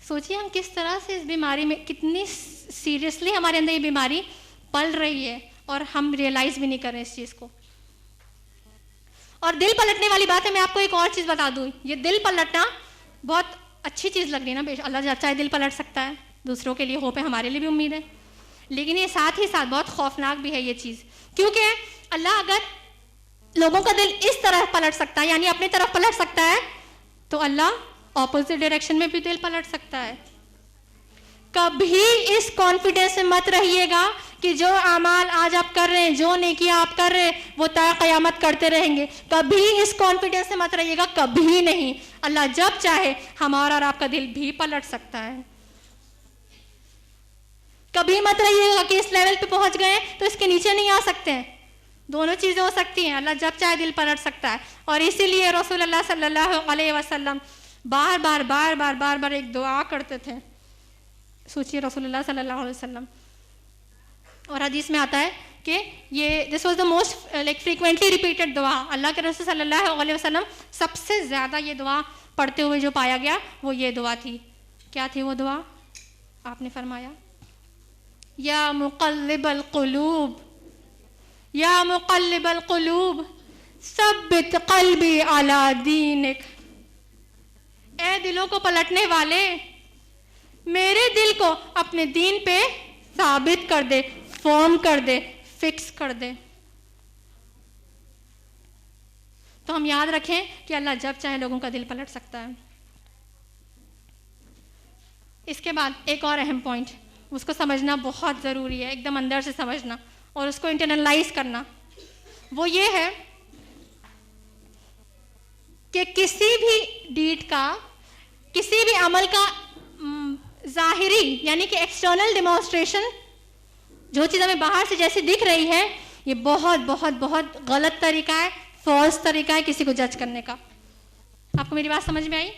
सोचिए हम किस तरह से इस बीमारी में, कितनी सीरियसली हमारे अंदर ये बीमारी पल रही है और हम रियलाइज भी नहीं कर रहे इस चीज़ को। और दिल पलटने वाली बात है, मैं आपको एक और चीज़ बता दूँ, ये दिल पलटना बहुत अच्छी चीज़ लग रही है ना, अल्लाह चाहे दिल पलट सकता है, दूसरों के लिए होप है, हमारे लिए भी उम्मीद है, लेकिन ये साथ ही साथ बहुत खौफनाक भी है ये चीज़। क्योंकि अल्लाह अगर लोगों का दिल इस तरह पलट सकता है, यानी अपनी तरफ पलट सकता है, तो अल्लाह ऑपोजिट डायरेक्शन में भी दिल पलट सकता है। कभी इस कॉन्फिडेंस में मत रहिएगा कि जो अमाल आज आप कर रहे हैं, जो नेकियां आप कर रहे हैं, वो ता क़यामत करते रहेंगे। कभी इस कॉन्फिडेंस से मत रहिएगा, कभी नहीं। अल्लाह जब चाहे हमारा और आपका दिल भी पलट सकता है। कभी मत रहिएगा कि इस लेवल पे पहुंच गए तो इसके नीचे नहीं आ सकते हैं। दोनों चीज़ें हो सकती हैं, अल्लाह जब चाहे दिल पलट सकता है। और इसीलिए रसूलुल्लाह सल्लल्लाहु अलैहि वसल्लम बार बार एक दुआ करते थे। सोचिए रसूलुल्लाह सल्लल्लाहु अलैहि वसल्लम, और हदीस में आता है कि ये this was the most like frequently repeated दुआ। अल्लाह के रसूल सल्लल्लाहु अलैहि वसल्लम सबसे ज़्यादा ये दुआ पढ़ते हुए जो पाया गया वो ये दुआ थी। क्या थी वो दुआ? आपने फरमाया या मुक़ल्लिबल क़ुलूब, या मुक़ल्लिबल क़ुलूब सब्बित क़ल्बी अला दीनिक। ए दिलों को पलटने वाले, मेरे दिल को अपने दीन पे साबित कर दे, फॉर्म कर दे, फिक्स कर दे। तो हम याद रखें कि अल्लाह जब चाहे लोगों का दिल पलट सकता है। इसके बाद एक और अहम पॉइंट, उसको समझना बहुत ज़रूरी है, एकदम अंदर से समझना और उसको इंटरनलाइज करना। वो ये है कि किसी भी डीड का, किसी भी अमल का ज़ाहिरी यानी कि एक्सटर्नल डिमॉन्स्ट्रेशन, जो चीज़ हमें बाहर से जैसी दिख रही है, ये बहुत बहुत बहुत गलत तरीका है, फॉल्स तरीका है किसी को जज करने का। आपको मेरी बात समझ में आई?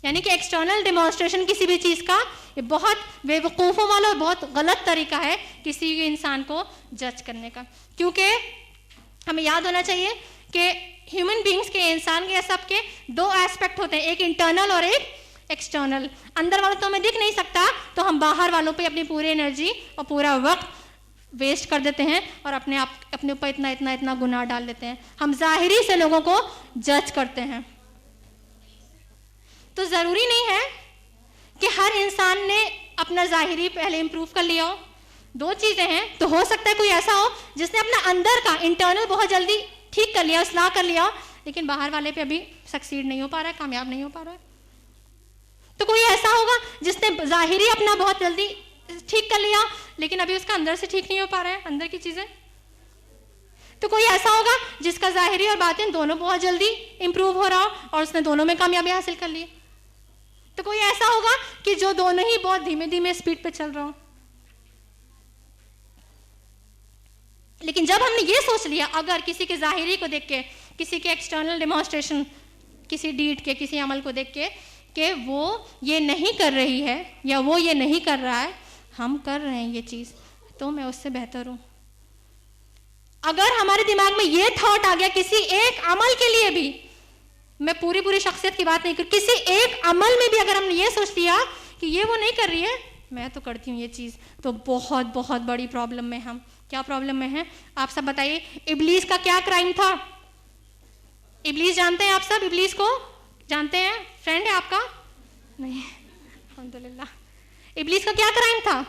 यानी कि एक्सटर्नल डिमॉन्स्ट्रेशन किसी भी चीज़ का ये बहुत बेवकूफ़ों वाला और बहुत गलत तरीका है किसी भी इंसान को जज करने का। क्योंकि हमें याद होना चाहिए कि ह्यूमन बींग्स के, इंसान के, सबके दो एस्पेक्ट होते हैं, एक इंटरनल और एक एक्सटर्नल। अंदर वाला तो हमें दिख नहीं सकता, तो हम बाहर वालों पे अपनी पूरी एनर्जी और पूरा वक्त वेस्ट कर देते हैं और अपने ऊपर इतना गुनाह डाल देते हैं। हम ज़ाहिरी से लोगों को जज करते हैं। तो ज़रूरी नहीं है कि हर इंसान ने अपना ज़ाहिरी पहले इम्प्रूव कर लिया हो। दो चीज़ें हैं, तो हो सकता है कोई ऐसा हो जिसने अपना अंदर का इंटरनल बहुत जल्दी ठीक कर लिया, इस्लाह कर लिया, लेकिन बाहर वाले पे अभी सक्सीड नहीं हो पा रहा है, कामयाब नहीं हो पा रहा है। तो कोई ऐसा होगा जिसने ज़ाहिरी अपना बहुत जल्दी ठीक कर लिया, लेकिन अभी उसका अंदर से ठीक नहीं हो पा रहा है, अंदर की चीज़ें। तो कोई ऐसा होगा जिसका ज़ाहिरी और बातिन दोनों बहुत जल्दी इंप्रूव हो रहा हो और उसने दोनों में कामयाबी हासिल कर ली। तो कोई ऐसा होगा कि जो दोनों ही बहुत धीमे धीमे स्पीड पे चल रहा हो। लेकिन जब हमने ये सोच लिया, अगर किसी के ज़ाहिरी को देख के, किसी के एक्सटर्नल डेमोन्स्ट्रेशन, किसी डीड के, किसी अमल को देख के कि वो ये नहीं कर रही है या वो ये नहीं कर रहा है, हम कर रहे हैं ये चीज़, तो मैं उससे बेहतर हूँ। अगर हमारे दिमाग में ये थॉट आ गया किसी एक अमल के लिए भी, मैं पूरी शख्सियत की बात नहीं कर, किसी एक अमल में भी अगर हमने ये सोच लिया कि ये वो नहीं कर रही है, मैं तो करती हूँ ये चीज़, तो बहुत बहुत बड़ी प्रॉब्लम में हम। क्या प्रॉब्लम में है आप सब बताइए? इब्लीस का क्या क्राइम था? इब्लीस जानते हैं आप सब? इब्लीस को जानते हैं? फ्रेंड है आपका? नहीं, अल्हम्दुलिल्लाह। इब्लीस का क्या क्राइम था?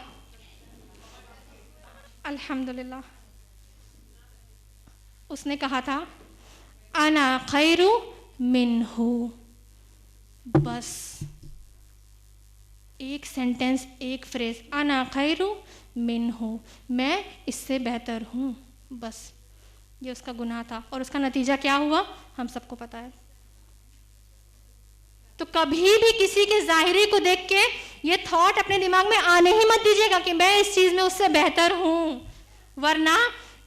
अल्हम्दुलिल्लाह, उसने कहा था अना खैरु मिन्हु। बस एक सेंटेंस, एक फ्रेज, अना खैरु मिन्हु, मैं इससे बेहतर हूँ। बस ये उसका गुनाह था और उसका नतीजा क्या हुआ हम सबको पता है। तो कभी भी किसी के ज़ाहिरी को देख के ये थॉट अपने दिमाग में आने ही मत दीजिएगा कि मैं इस चीज़ में उससे बेहतर हूँ, वरना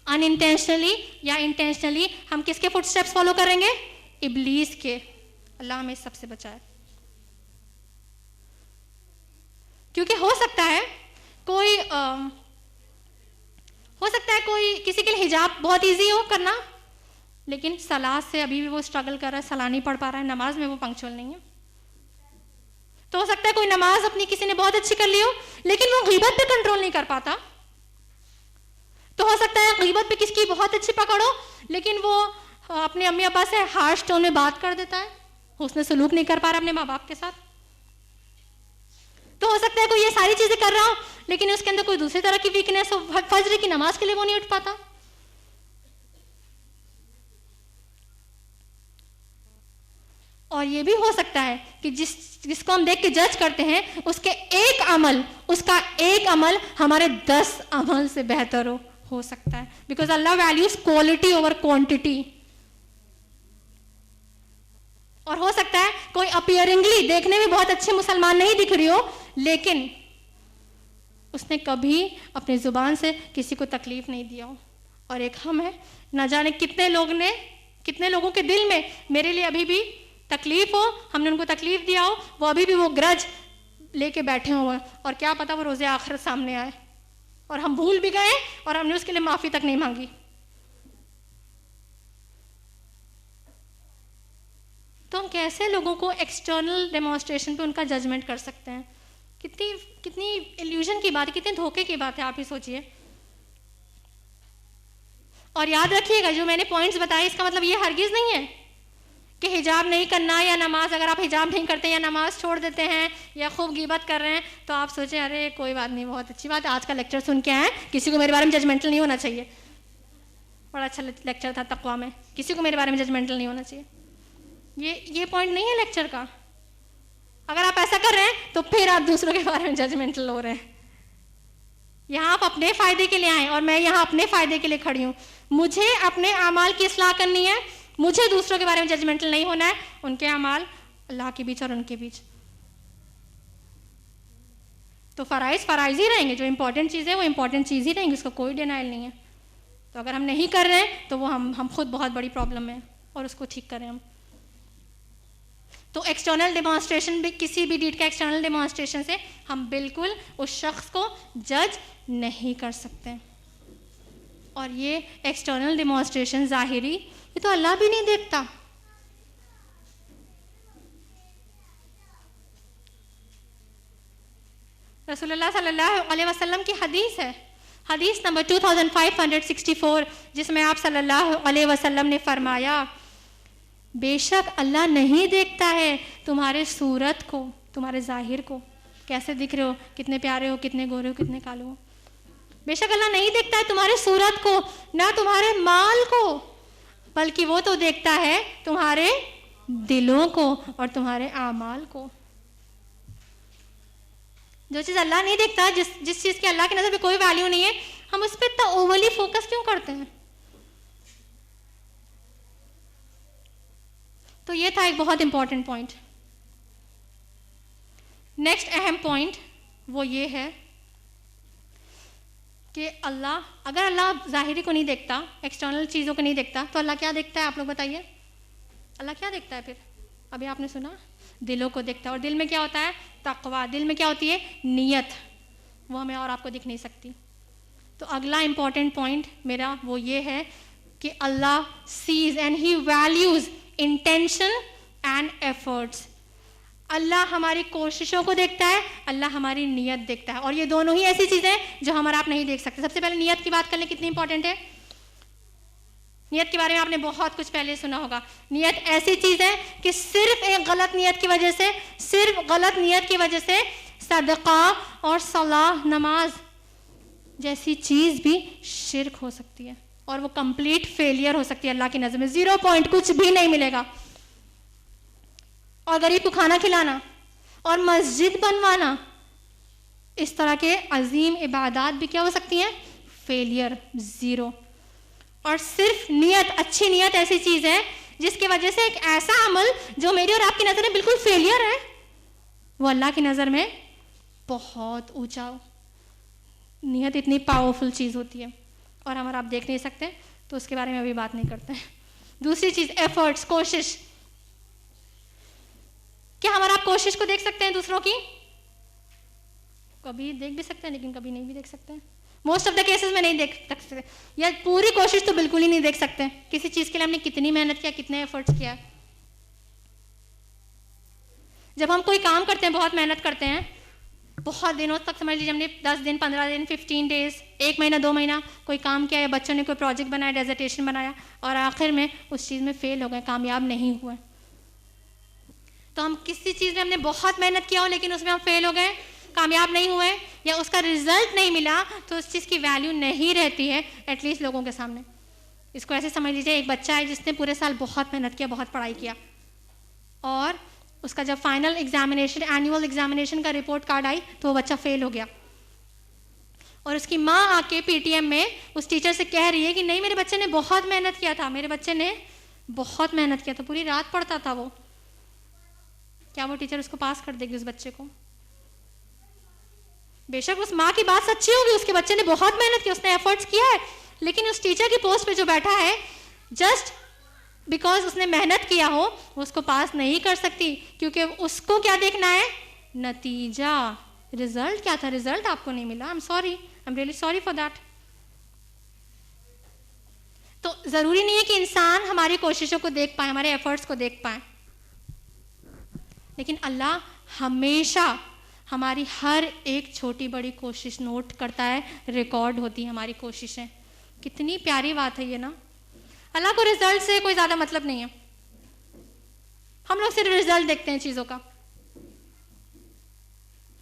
अनइंटेंशनली या इंटेंशनली हम किसके फुटस्टेप्स फॉलो करेंगे? इब्लीस के। अल्लाह हमें इस सबसे बचाए। क्योंकि हो सकता है कोई किसी के लिए हिजाब बहुत इजी हो करना, लेकिन सलात से अभी भी वो स्ट्रगल कर रहा है, सलाह नहीं पढ़ पा रहा है, नमाज में वो पंक्चुअल नहीं है। तो हो सकता है कोई नमाज अपनी किसी ने बहुत अच्छी कर ली हो, लेकिन वो गीबत पे कंट्रोल नहीं कर पाता। तो हो सकता है गीबत पे किसकी बहुत अच्छी पकड़ हो, लेकिन वो अपने अम्मी अब्बा से हार्श टोन में बात कर देता है, उसने सलूक नहीं कर पा रहा अपने माँ बाप के साथ। तो हो सकता है कोई ये सारी चीजें कर रहा हो, लेकिन उसके अंदर कोई दूसरी तरह की वीकनेस हो, फजर की नमाज के लिए वो नहीं उठ पाता। और ये भी हो सकता है कि जिसको हम देख के जज करते हैं, उसका एक अमल हमारे 10 अमल से बेहतर हो सकता है। Because Allah values quality over quantity. और हो सकता है कोई अपीयरिंगली देखने में बहुत अच्छे मुसलमान नहीं दिख रही हो, लेकिन उसने कभी अपनी जुबान से किसी को तकलीफ नहीं दिया हो। और एक हम है, ना जाने कितने लोगों के दिल में मेरे लिए अभी भी तकलीफ हो, हमने उनको तकलीफ दिया हो, वो अभी भी वो ग्रज लेके बैठे हुए, और क्या पता वो रोज़े आखिरत सामने आए और हम भूल भी गए और हमने उसके लिए माफ़ी तक नहीं मांगी। तो हम कैसे लोगों को एक्सटर्नल डेमोन्स्ट्रेशन पे उनका जजमेंट कर सकते हैं? कितनी इल्यूजन की बात है, कितने धोखे की बात है, आप ही सोचिए। और याद रखिएगा, जो मैंने पॉइंट्स बताए, इसका मतलब ये हरगिज़ नहीं है कि हिजाब नहीं करना या नमाज, अगर आप हिजाब नहीं करते या नमाज छोड़ देते हैं या खूब गीबत कर रहे हैं तो आप सोचें अरे कोई बात नहीं, बहुत अच्छी बात है, आज का लेक्चर सुन के आए, किसी को मेरे बारे में जजमेंटल नहीं होना चाहिए। बड़ा अच्छा लेक्चर था तकवा में, किसी को मेरे बारे में जजमेंटल नहीं होना चाहिए। ये पॉइंट नहीं है लेक्चर का। अगर आप ऐसा कर रहे हैं तो फिर आप दूसरों के बारे में जजमेंटल हो रहे हैं। यहाँ आप अपने फ़ायदे के लिए आए और मैं यहाँ अपने फ़ायदे के लिए खड़ी हूँ। मुझे अपने अमाल की इस्लाह करनी है, मुझे दूसरों के बारे में जजमेंटल नहीं होना है, उनके अमाल अल्लाह के बीच और उनके बीच। तो फ़राइज़ ही रहेंगे, जो इंपॉर्टेंट चीज़ है वो इंपॉर्टेंट चीज़ ही रहेंगी, उसका कोई डिनाइल नहीं है। तो अगर हम नहीं कर रहे हैं तो वो हम खुद बहुत बड़ी प्रॉब्लम में और उसको ठीक करें हम। तो एक्सटर्नल डेमोन्स्ट्रेशन भी, किसी भी डीड का एक्सटर्नल डेमोन्स्ट्रेशन से हम बिल्कुल उस शख्स को जज नहीं कर सकते। और ये एक्सटर्नल डेमोन्स्ट्रेशन ज़ाहिरी, ये तो अल्लाह भी नहीं देखता। रसूलुल्लाह सल्लल्लाहु अलैहि वसल्लम की हदीस है, हदीस नंबर 2564, जिसमें आप सल्लल्लाहु अलैहि वसल्लम ने फरमाया, बेशक अल्लाह नहीं देखता है तुम्हारे सूरत को, तुम्हारे ज़ाहिर को, कैसे दिख रहे हो, कितने प्यारे हो, कितने गोरे हो, कितने काले हो। बेशक अल्लाह नहीं देखता है तुम्हारे सूरत को, ना तुम्हारे माल को, बल्कि वो तो देखता है तुम्हारे दिलों को और तुम्हारे आमाल को। जो चीज़ अल्लाह नहीं देखता, जिस चीज़ की अल्लाह की नज़र में कोई वैल्यू नहीं है, हम उस पर इतना ओवरली फोकस क्यों करते हैं? तो ये था एक बहुत इंपॉर्टेंट पॉइंट। नेक्स्ट अहम पॉइंट वो ये है कि अगर अल्लाह ज़ाहिरी को नहीं देखता, एक्सटर्नल चीज़ों को नहीं देखता, तो अल्लाह क्या देखता है? आप लोग बताइए, अल्लाह क्या देखता है फिर? अभी आपने सुना, दिलों को देखता है। और दिल में क्या होता है? तक़वा। दिल में क्या होती है? नीयत। वो हमें और आपको दिख नहीं सकती। तो अगला इंपॉर्टेंट पॉइंट मेरा वो ये है कि अल्लाह sees and he values intention and efforts. अल्लाह हमारी कोशिशों को देखता है, अल्लाह हमारी नीयत देखता है, और ये दोनों ही ऐसी चीज़ें जो हम और आप नहीं देख सकते। सबसे पहले नीयत की बात कर लें, कितनी इंपॉर्टेंट है। नीयत के बारे में आपने बहुत कुछ पहले सुना होगा। नीयत ऐसी चीज़ है कि सिर्फ एक गलत नीयत की वजह से, सदका और सलाह, नमाज जैसी चीज़ भी शिर्क हो सकती है, और वो कंप्लीट फेलियर हो सकती है अल्लाह की नज़र में। 0 पॉइंट, कुछ भी नहीं मिलेगा। और गरीब को खाना खिलाना और मस्जिद बनवाना, इस तरह के अजीम इबादत भी क्या हो सकती हैं? फेलियर, 0। और सिर्फ नीयत, अच्छी नीयत ऐसी चीज़ है जिसकी वजह से एक ऐसा अमल जो मेरी और आपकी नज़र में बिल्कुल फेलियर है, वो अल्लाह की नज़र में बहुत ऊंचा हो। नीयत इतनी पावरफुल चीज़ होती है, और हम और आप देख नहीं सकते, तो उसके बारे में अभी बात नहीं करते हैं। दूसरी चीज़, एफर्ट्स, कोशिश। क्या हम और आप कोशिश को देख सकते हैं दूसरों की? कभी देख भी सकते हैं, लेकिन कभी नहीं भी देख सकते हैं। मोस्ट ऑफ द केसेस में नहीं देख सकते, या पूरी कोशिश तो बिल्कुल ही नहीं देख सकते। किसी चीज़ के लिए हमने कितनी मेहनत किया, कितने एफर्ट्स किया। जब हम कोई काम करते हैं, बहुत मेहनत करते हैं, बहुत दिनों तक, समझ लीजिए हमने 10 दिन, 15 दिन, 15 डेज, 1 महीना, 2 महीना कोई काम किया, या बच्चों ने कोई प्रोजेक्ट बनाया, डेजर्टेशन बनाया, और आखिर में उस चीज़ में फेल हो गए, कामयाब नहीं हुए। तो हम किसी चीज़ में हमने बहुत मेहनत किया हो, लेकिन उसमें हम फेल हो गए, कामयाब नहीं हुए, या उसका रिजल्ट नहीं मिला, तो उस चीज़ की वैल्यू नहीं रहती है एटलीस्ट लोगों के सामने। इसको ऐसे समझ लीजिए, एक बच्चा है जिसने पूरे साल बहुत मेहनत किया, बहुत पढ़ाई किया, और उसका जब फाइनल एग्जामिनेशन, एनुअल एग्जामिनेशन का रिपोर्ट कार्ड आई, तो वो बच्चा फेल हो गया, और उसकी माँ आके पीटीएम में उस टीचर से कह रही है कि नहीं, मेरे बच्चे ने बहुत मेहनत किया था, मेरे बच्चे ने बहुत मेहनत किया था, पूरी रात पढ़ता था वो। क्या वो टीचर उसको पास कर देगी, उस बच्चे को? बेशक उस माँ की बात सच्ची होगी, उसके बच्चे ने बहुत मेहनत की, उसने एफर्ट्स किया है, लेकिन उस टीचर की पोस्ट पे जो बैठा है, जस्ट बिकॉज उसने मेहनत किया हो, उसको पास नहीं कर सकती, क्योंकि उसको क्या देखना है? नतीजा। रिजल्ट क्या था? रिजल्ट आपको नहीं मिला, I am sorry, I am really sorry for that. तो जरूरी नहीं है कि इंसान हमारी कोशिशों को देख पाए, हमारे एफर्ट्स को देख पाए, लेकिन अल्लाह हमेशा हमारी हर एक छोटी बड़ी कोशिश नोट करता है, रिकॉर्ड होती है हमारी कोशिशें। कितनी प्यारी बात है ये ना। अल्लाह को रिजल्ट से कोई ज़्यादा मतलब नहीं है। हम लोग सिर्फ रिजल्ट देखते हैं चीज़ों का।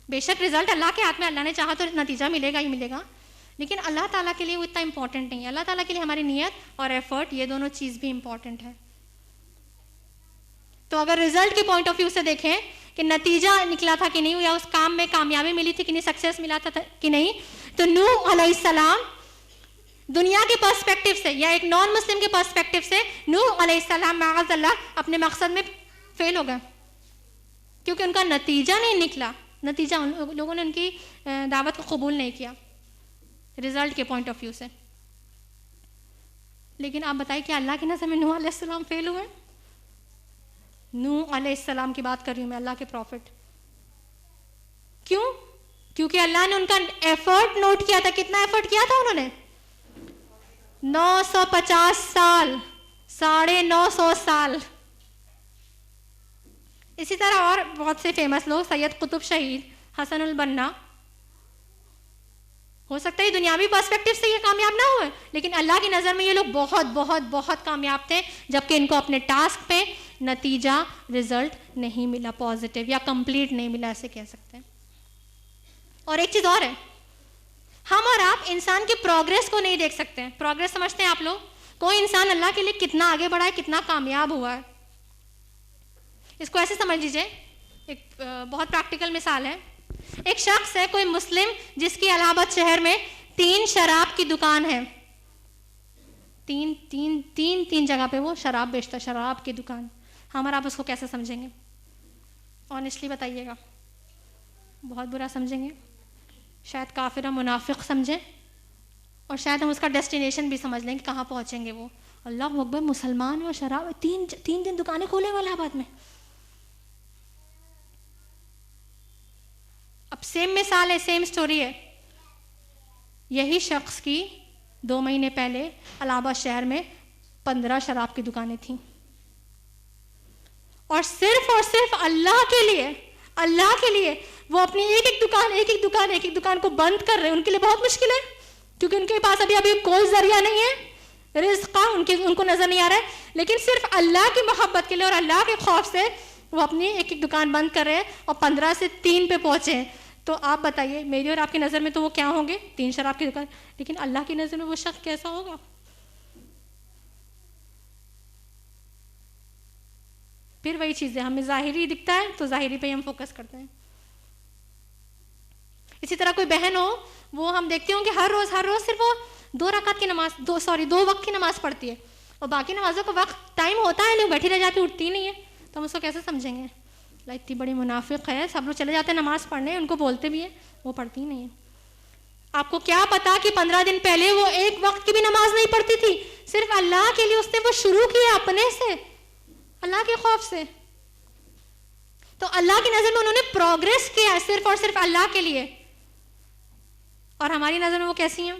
बेशक रिजल्ट अल्लाह के हाथ में, अल्लाह ने चाहा तो नतीजा मिलेगा ही मिलेगा, लेकिन अल्लाह ताला के लिए वो इतना इंपॉर्टेंट नहीं है। अल्लाह ताला के लिए हमारी नीयत और एफर्ट, ये दोनों चीज़ भी इंपॉर्टेंट है। तो अगर रिजल्ट के पॉइंट ऑफ व्यू से देखें कि नतीजा निकला था कि नहीं, या उस काम में कामयाबी मिली थी कि नहीं, सक्सेस मिला था कि नहीं, तो नूह अलैहिस्सलाम दुनिया के पर्सपेक्टिव से, या एक नॉन मुस्लिम के पर्सपेक्टिव से, नूह अलैहिस्सलाम माअज़ल्लाह अपने मकसद में फेल हो गए, क्योंकि उनका नतीजा नहीं निकला। नतीजा उन लोगों ने उनकी दावत को कबूल नहीं किया रिजल्ट के पॉइंट ऑफ व्यू से। लेकिन आप बताइए कि अल्लाह की नज़र में नूह अलैहिस्सलाम फेल हुए? नूह अलैहिस्सलाम की बात कर रही हूँ मैं, अल्लाह के प्रॉफिट। क्यों? क्योंकि अल्लाह ने उनका एफर्ट नोट किया था। कितना एफर्ट किया था उन्होंने? 950 साल, 950 साल। इसी तरह और बहुत से फेमस लोग, सैयद कुतुब शहीद, हसनुल बन्ना, हो सकता है दुनियावी पर्सपेक्टिव से ये कामयाब ना हुए, लेकिन अल्लाह की नज़र में ये लोग बहुत बहुत बहुत कामयाब थे, जबकि इनको अपने टास्क पे नतीजा, रिजल्ट नहीं मिला, पॉजिटिव या कंप्लीट नहीं मिला, ऐसे कह सकते हैं। और एक चीज़ और है, हम और आप इंसान की प्रोग्रेस को नहीं देख सकते हैं। प्रोग्रेस समझते हैं आप लोग? कोई इंसान अल्लाह के लिए कितना आगे बढ़ा है, कितना कामयाब हुआ है। इसको ऐसे समझ लीजिए, एक बहुत प्रैक्टिकल मिसाल है। एक शख्स है, कोई मुस्लिम, जिसकी इलाहाबाद शहर में 3 शराब की दुकान है। तीन जगह पे वो शराब बेचता, शराब की दुकान। हमारा आप उसको कैसे समझेंगे? ऑनेस्टली बताइएगा। बहुत बुरा समझेंगे, शायद काफिर और मुनाफिक समझें, और शायद हम उसका डेस्टिनेशन भी समझ लेंगे कहाँ पहुँचेंगे वो। अल्लाह अकबर, मुसलमान और शराब, तीन दिन दुकानें खोले हुए इलाहाबाद में। अब सेम मिसाल है, सेम स्टोरी है। यही शख्स की 2 महीने पहले इलाहाबाद शहर में 15 शराब की दुकानें थीं, और सिर्फ अल्लाह के लिए वो अपनी एक एक दुकान को बंद कर रहे हैं। उनके लिए बहुत मुश्किल है, क्योंकि उनके पास अभी कोई जरिया नहीं है रिज़्क़ का, उनको नजर नहीं आ रहा है। लेकिन सिर्फ अल्लाह की मोहब्बत के लिए और अल्लाह के खौफ से वो अपनी एक एक दुकान बंद कर रहे हैं, और 15 से 3 पे पहुंचे हैं। तो आप बताइए, मेरी और आपकी नज़र में तो वो क्या होंगे? 3 शराब की दुकान। लेकिन अल्लाह की नज़र में वो शख्स कैसा होगा? फिर वही चीज़ है, हमें ज़ाहिरी दिखता है तो ज़ाहिरी पे हम फोकस करते हैं। इसी तरह कोई बहन हो, वो हम देखते होंगे हर रोज़ सिर्फ वो 2 रकात की नमाज, 2 वक्त की नमाज पढ़ती है, और बाकी नमाजों का वक्त टाइम होता है लेकिन बैठी रह जाती, उठती नहीं है। तो हम उसको कैसे समझेंगे? इतनी बड़ी मुनाफिक है, सब लोग चले जाते हैं नमाज पढ़ने, उनको बोलते भी है, वो पढ़ती नहीं है। आपको क्या पता कि 15 दिन पहले वो 1 वक्त की भी नमाज नहीं पढ़ती थी, सिर्फ अल्लाह के लिए उसने वो शुरू किया, अपने से, अल्लाह के खौफ से। तो अल्लाह की नजर में उन्होंने प्रोग्रेस किया है, सिर्फ और सिर्फ अल्लाह के लिए। और हमारी नजर में वो कैसी हैं?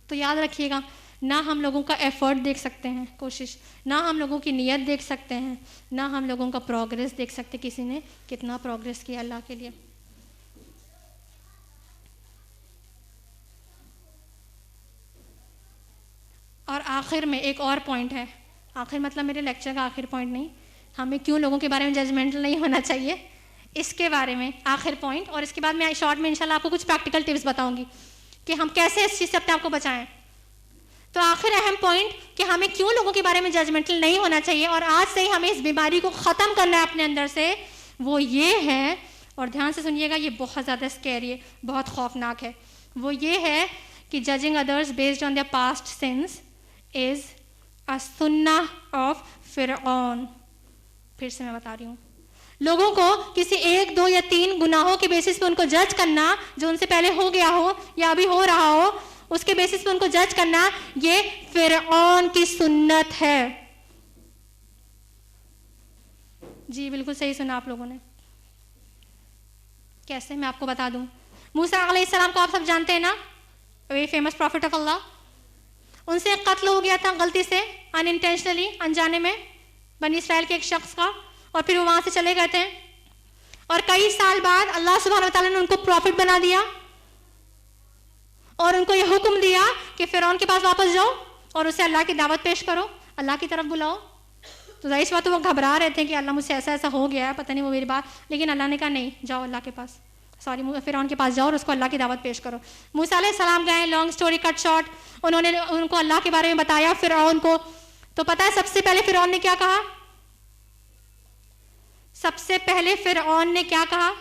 तो याद रखिएगा, ना हम लोगों का एफर्ट देख सकते हैं, कोशिश, ना हम लोगों की नीयत देख सकते हैं, ना हम लोगों का प्रोग्रेस देख सकते, किसी ने कितना प्रोग्रेस किया अल्लाह के लिए। और आखिर में एक और पॉइंट है, आखिर मतलब मेरे लेक्चर का आखिर पॉइंट नहीं, हमें क्यों लोगों के बारे में जजमेंटल नहीं होना चाहिए, इसके बारे में आखिर पॉइंट। और इसके बाद मैं शॉर्ट में इंशाल्लाह आपको कुछ प्रैक्टिकल टिप्स बताऊंगी कि हम कैसे इस चीज़ से अपने आप को बचाएं। तो आखिर अहम पॉइंट कि हमें क्यों लोगों के बारे में जजमेंटल नहीं होना चाहिए, और आज से ही हमें इस बीमारी को ख़त्म करना है अपने अंदर से, वो ये है, और ध्यान से सुनिएगा, ये बहुत ज़्यादा स्कैरी है, बहुत खौफनाक है। वो ये है कि judging others based on their past sins is a सुन्नह ऑफ फिरऔन। फिर से मैं बता रही हूँ, लोगों को किसी 1, 2 या 3 गुनाहों के बेसिस पे उनको जज करना, जो उनसे पहले हो गया हो या अभी हो रहा हो, उसके बेसिस पे उनको जज करना, ये फिरऔन की सुन्नत है। जी बिल्कुल सही सुना आप लोगों ने। कैसे, मैं आपको बता दूं। मूसा अलैहिस्सलाम को आप सब जानते हैं ना, वे फेमस प्रॉफिट ऑफ अल्लाह। उनसे एक कत्ल हो गया था गलती से, अनइंटेंशनली, अनजाने में, बनी इसराइल के एक शख्स का, और फिर वो वहां से चले गए थे। और कई साल बाद अल्लाह सुब्हानहू व तआला ने उनको प्रॉफिट बना दिया, और उनको ये हुक्म दिया कि फिरौन के पास वापस जाओ और उसे अल्लाह की दावत पेश करो, अल्लाह की तरफ बुलाओ। तो जाहिर सी बात, वो घबरा रहे थे कि अल्लाह मुझसे ऐसा ऐसा हो गया है, पता नहीं वो मेरी बात, लेकिन अल्लाह ने कहा नहीं, जाओ अल्लाह के पास, फिरौन के पास जाओ और उसको अल्लाह की दावत पेश करो। मूसा अलैहिस्सलाम गए, लॉन्ग स्टोरी कट शॉर्ट, उन्होंने उनको अल्लाह के बारे में बताया फिरौन को। तो पता है सबसे पहले फिरौन ने क्या कहा? सबसे पहले फिरऔन ने क्या कहा?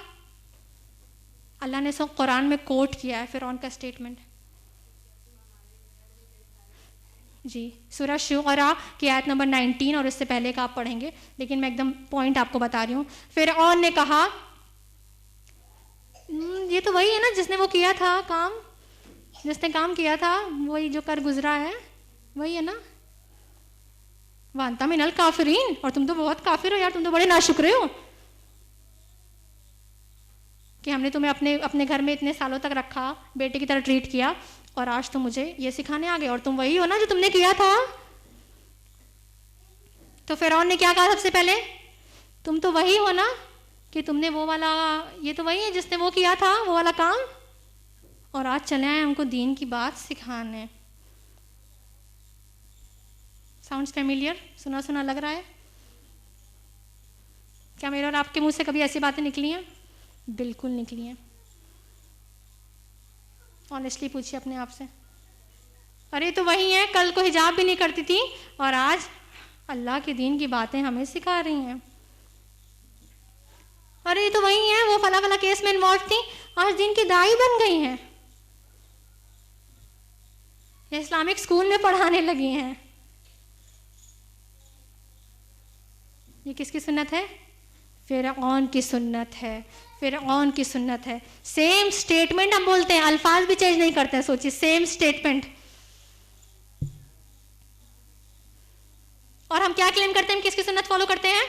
अल्लाह ने सब कुरान में कोट किया है फिरऔन का स्टेटमेंट। जी, सूरह शुअरा की आयत नंबर 19 और इससे पहले का आप पढ़ेंगे, लेकिन मैं एकदम पॉइंट आपको बता रही हूँ। फिरऔन ने कहा, ये तो वही है ना जिसने वो किया था काम, जिसने काम किया था वही जो कर गुजरा है, वही है ना। वांता मिनल काफिरीन, और तुम तो बहुत काफिर हो यार, तुम तो बड़े नाशुक्रे हो कि हमने तुम्हें अपने घर में इतने सालों तक रखा, बेटे की तरह ट्रीट किया, और आज तुम मुझे ये सिखाने आ गए, और तुम वही हो ना जो तुमने किया था। तो फिरौन ने क्या कहा सबसे पहले? तुम तो वही हो ना कि तुमने वो वाला, ये तो वही है जिसने वो किया था, वो वाला काम, और आज चले आए हमको दीन की बात सिखाने। Sounds familiar? सुना सुना लग रहा है? क्या मेरे और आपके मुंह से कभी ऐसी बातें निकली हैं? बिल्कुल निकली हैं। ऑनेस्टली पूछिए अपने आप से। अरे तो वही है, कल को हिजाब भी नहीं करती थी और आज अल्लाह के दीन की बातें हमें सिखा रही हैं। अरे तो वही है, वो फला फला केस में इन्वॉल्व थी, आज दीन की दाई बन गई हैं, या इस्लामिक स्कूल में पढ़ाने लगी हैं। ये किसकी सुन्नत है? फिरऔन की सुन्नत है, फिरऔन की सुन्नत है। सेम स्टेटमेंट हम बोलते हैं, अल्फाज भी चेंज नहीं करते हैं। सोचिए, सेम स्टेटमेंट। और हम क्या क्लेम करते हैं, किसकी सुन्नत फॉलो करते हैं?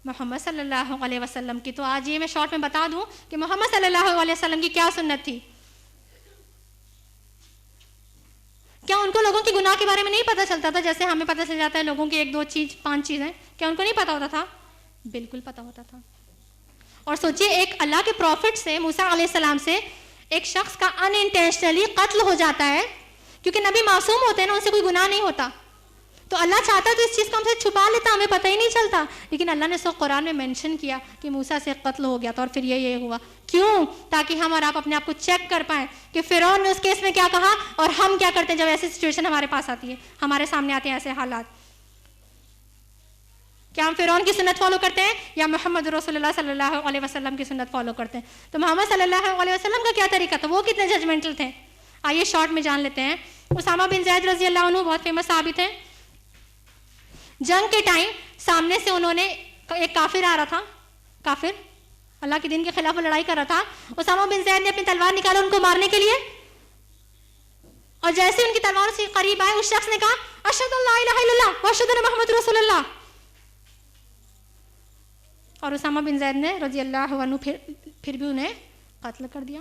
मोहम्मद सल्लल्लाहु अलैहि वसल्लम की। तो आज ये मैं शॉर्ट में बता दूं कि मोहम्मद सल्लल्लाहु अलैहि वसल्लम की क्या सुन्नत थी। क्या उनको लोगों की गुनाह के बारे में नहीं पता चलता था जैसे हमें पता चल जाता है लोगों की 1 2 चीज 5 चीजें? क्या उनको नहीं पता होता था? बिल्कुल पता होता था। और सोचिए, एक अल्लाह के प्रॉफिट से, मूसा अलैहिस्सलाम से एक शख्स का अनइंटेंशनली कत्ल हो जाता है, क्योंकि नबी मासूम होते हैं ना, उनसे कोई गुनाह नहीं होता। तो अल्लाह चाहता तो इस चीज़ को हमसे छुपा लेता, हमें पता ही नहीं चलता, लेकिन अल्लाह ने कुरान में मेंशन किया कि मूसा से कत्ल हो गया था और फिर ये हुआ। क्यों? ताकि हम और आप अपने आप को चेक कर पाएं कि फिरौन ने उस केस में क्या कहा और हम क्या करते हैं जब ऐसी सिचुएशन हमारे पास आती है, हमारे सामने आते हैं ऐसे हालात। क्या हम फिरौन की सुन्नत फॉलो करते हैं या मोहम्मद रसूलुल्लाह सल्लल्लाहु अलैहि वसल्लम की सुन्नत फॉलो करते हैं? तो मोहम्मद सल्लल्लाहु अलैहि वसल्लम का क्या तरीका था, वो कितने जजमेंटल थे, आइए शॉर्ट में जान लेते हैं। उसामा बिन ज़ैद रज़ी अल्लाह अन्हु बहुत फेमस साबित है। जंग के टाइम सामने से उन्होंने, एक काफिर आ रहा था, काफिर अल्लाह के दिन के खिलाफ लड़ाई कर रहा था। उसामा बिन ज़ैद ने अपनी तलवार निकाला उनको मारने के लिए, और जैसे उनकी तलवार से करीब आए, उस शख्स ने कहा अशहदु अल्ला इलाहा इल्लल्लाह व अशहदु अन्ना मुहम्मदुर रसूलुल्लाह। और उसामा बिन ज़ैद ने रज़ी अल्लाहु अन्हु फिर भी उन्हें कत्ल कर दिया।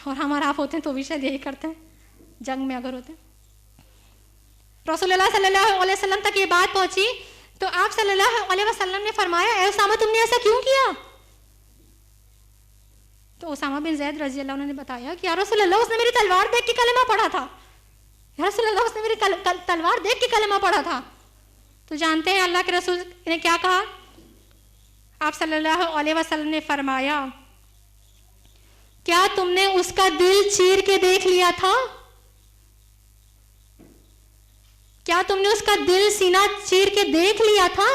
और हमारा आप होते हैं तो भी शायद यही करते हैं, जंग में अगर होते हैं। रसूलुल्लाह सल्लल्लाहु अलैहि वसल्लम तक ये बात पहुंची तो आप सल्लल्लाहु अलैहि वसल्लम ने फरमाया, ए उसामा तुमने ऐसा क्यों किया? तो उसामा बिन ज़ैद रज़ी अल्लाह ने बताया कि या रसूलल्लाह, उसने मेरी तलवार देख के कलमा पढ़ा था। या रसूलल्लाह, उसने मेरी तलवार देख के कलमा पढ़ा था। तो जानते हैं अल्लाह के रसूल ने क्या कहा? आप सल्लल्लाहु अलैहि वसल्लम ने फरमाया, क्या तुमने उसका दिल चीर के देख लिया था? क्या तुमने उसका दिल सीना चीर के देख लिया था?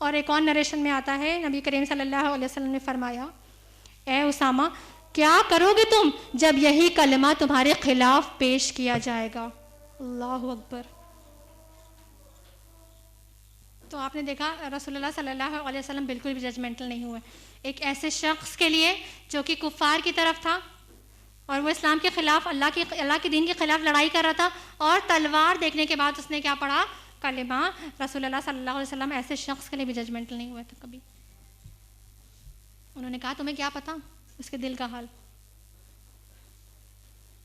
और एक और नरेशन में आता है, नबी करीम सल्लल्लाहु अलैहि वसल्लम ने फरमाया, ए उसामा, क्या करोगे तुम जब यही कलमा तुम्हारे खिलाफ पेश किया जाएगा? अल्लाहु अकबर। तो आपने देखा रसूलुल्लाह सल्लल्लाहु अलैहि वसल्लम बिल्कुल भी जजमेंटल नहीं हुए एक ऐसे शख्स के लिए जो कि कुफ्फार की तरफ था और वो इस्लाम के खिलाफ, अल्लाह के दीन के खिलाफ लड़ाई कर रहा था, और तलवार देखने के बाद उसने क्या पढ़ा? कलिमा। रसूलुल्लाह सल्लल्लाहु अलैहि वसल्लम ऐसे शख्स के लिए भी जजमेंटल नहीं हुए थे कभी। उन्होंने कहा तुम्हें क्या पता उसके दिल का हाल।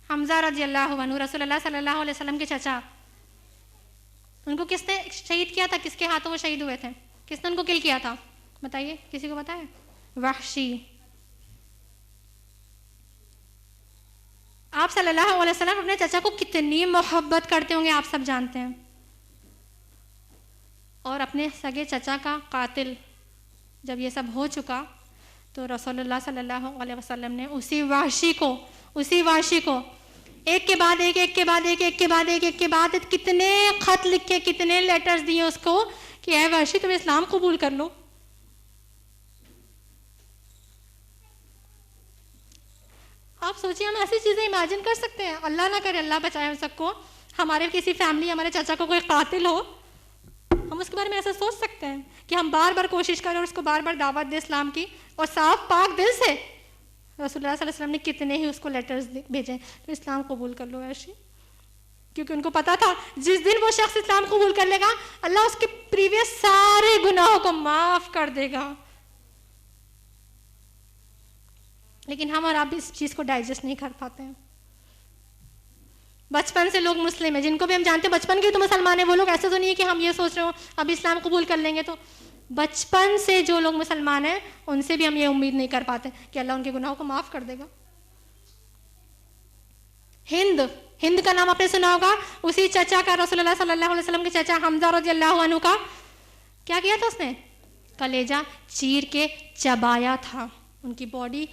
हमजा रज़ी अल्लाहु अन्हु, रसूलुल्लाह सल्लल्लाहु अलैहि वसल्लम के चचा, उनको किसने शहीद किया था? किसके हाथों वो शहीद हुए थे? किसने उनको किल किया था? बताइए, किसी को पता है? वहशी। आप सल्लल्लाहु अलैहि वसल्लम अपने चचा को कितनी मोहब्बत करते होंगे आप सब जानते हैं। और अपने सगे चचा का कातिल जब ये सब हो चुका तो रसूलुल्लाह सल्लल्लाहु अलैहि वसल्लम ने उसी वाशी को एक के बाद एक, एक के बाद एक, एक के बाद एक, एक के बाद कितने खत लिखे, कितने लेटर्स दिए उसको कि ऐ वाशी तुम इस्लाम कबूल कर लो। आप सोचिए, हम ऐसी चीज़ें इमेजिन कर सकते हैं? अल्लाह ना करे, अल्लाह बचाए हम सबको, हमारे किसी फैमिली, हमारे चाचा को कोई कातिल हो, हम उसके बारे में ऐसा सोच सकते हैं कि हम बार बार कोशिश करें और उसको बार बार दावत दें इस्लाम की, और साफ पाक दिल से? रसूलुल्लाह सल्लल्लाहु अलैहि वसल्लम ने कितने ही उसको लेटर्स भेजे तो इस्लाम कबूल कर लो ऐसी, क्योंकि उनको पता था जिस दिन वो शख्स इस्लाम कबूल कर लेगा अल्लाह उसके प्रीवियस सारे गुनाहों को माफ कर देगा। लेकिन हम और आप इस चीज़ को डाइजेस्ट नहीं कर पाते हैं। बचपन से लोग मुस्लिम हैं, जिनको भी हम जानते हैं बचपन के तो मुसलमान हैं, वो लोग ऐसा तो नहीं है कि हम ये सोच रहे हो अब इस्लाम कबूल कर लेंगे। तो बचपन से जो लोग मुसलमान हैं उनसे भी हम ये उम्मीद नहीं कर पाते कि अल्लाह उनके गुनाहों को माफ़ कर देगा। हिंद का नाम आपने सुना होगा, उसी चचा का, रसूलुल्लाह सल्लल्लाहु अलैहि वसल्लम के चचा हमजा रज़ियल्लाहु अन्हु का क्या किया था? उसने कलेजा चीर के चबाया था, उनकी बॉडी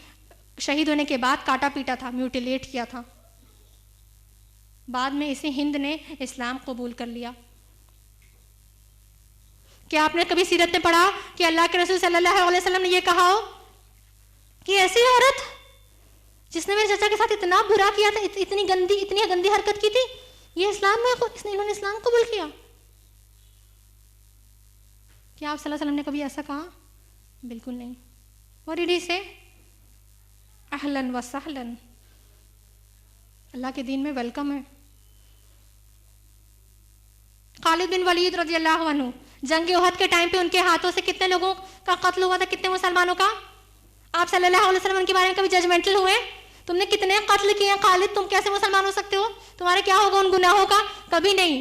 शहीद होने के बाद काटा पीटा था, म्यूटिलेट किया था। बाद में इसी हिंद ने इस्लाम कबूल कर लिया। क्या आपने कभी सीरत में पढ़ा कि अल्लाह के रसूल सल्लल्लाहु अलैहि वसल्लम ने यह कहा हो कि ऐसी औरत जिसने मेरे चाचा के साथ इतना बुरा किया था, इतनी गंदी हरकत की थी, ये इस्लाम में इन्होंने इस्लाम कबूल किया? क्या आप सल्लल्लाहु अलैहि वसल्लम ने कभी ऐसा कहा? बिल्कुल नहीं। What did he say? अहलन व सहलन, अल्लाह के दीन में वेलकम है। खालिद बिन वलीद रज़ियल्लाहु अन्हु, जंग उहद के टाइम पे उनके हाथों से कितने लोगों का कत्ल हुआ था, कितने मुसलमानों का? आप सल्लल्लाहु अलैहि वसल्लम उनके बारे में कभी जजमेंटल हुए? तुमने कितने कत्ल किए हैं खालिद, तुम कैसे मुसलमान हो सकते हो? तुम्हारे क्या होगा उन गुनाहों का? कभी नहीं।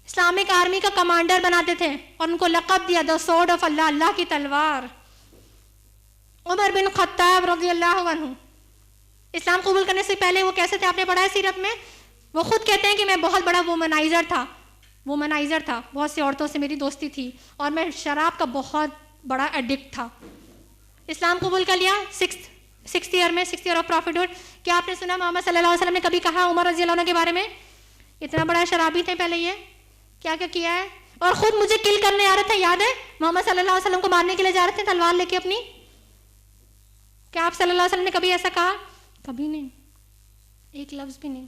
इस्लामिक आर्मी का कमांडर बनाते थे और उनको लक़ब दिया द सोर्ड ऑफ अल्लाह, अल्लाह की तलवार। उमर बिन खत्ताब रज़ियल्लाहु अन्हु, इस्लाम कबूल करने से पहले वो कैसे थे? आपने पढ़ा है सीरत में। वो खुद कहते हैं कि मैं बहुत बड़ा वुमनाइजर था, बहुत सी औरतों से मेरी दोस्ती थी और मैं शराब का बहुत बड़ा एडिक्ट था। इस्लाम कबूल कर लिया सिक्स्थ ईयर ऑफ प्रॉफिटहुड। क्या आपने सुना मोहम्मद सल्लल्लाहु अलैहि वसल्लम ने कभी कहा उमर रज़ी अल्लाह अन्हु के बारे में, इतना बड़ा शराबी थे पहले, ये क्या क्या किया है? और खुद मुझे किल करने आ रहे थे, याद है? मोहम्मद सल्लल्लाहु अलैहि वसल्लम को मारने के लिए जा रहे थे तलवार लेके अपनी। क्या आप सल्लल्लाहु अलैहि वसल्लम ने कभी ऐसा कहा? कभी नहीं, एक लफ्ज भी नहीं।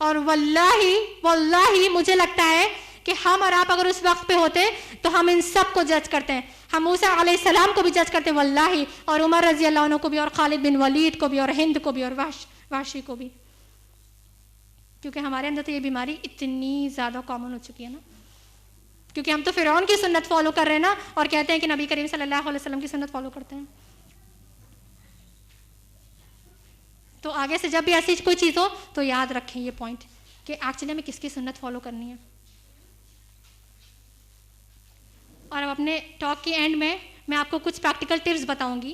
और वल्लाही मुझे लगता है कि हम और आप अगर उस वक्त पे होते तो हम इन सब को जज करते हैं। हम मूसा अलैहिस्सलाम को भी जज करते वल्लाही, और उमर रजी अल्लाह अन्हु को भी, और खालिद बिन वलीद को भी, और हिंद को भी, और वाशी को भी, क्योंकि हमारे अंदर तो ये बीमारी इतनी ज़्यादा कॉमन हो चुकी है ना। क्योंकि हम तो फिरौन की सुन्नत फॉलो कर रहे हैं ना, और कहते हैं कि नबी करीम सल्लल्लाहु अलैहि वसल्लम की सुन्नत फॉलो करते हैं। तो आगे से जब भी ऐसी कोई चीज़ हो तो याद रखें ये पॉइंट कि एक्चुअली हमें किसकी सुन्नत फॉलो करनी है। और अब अपने टॉक के एंड में मैं आपको कुछ प्रैक्टिकल टिप्स बताऊंगी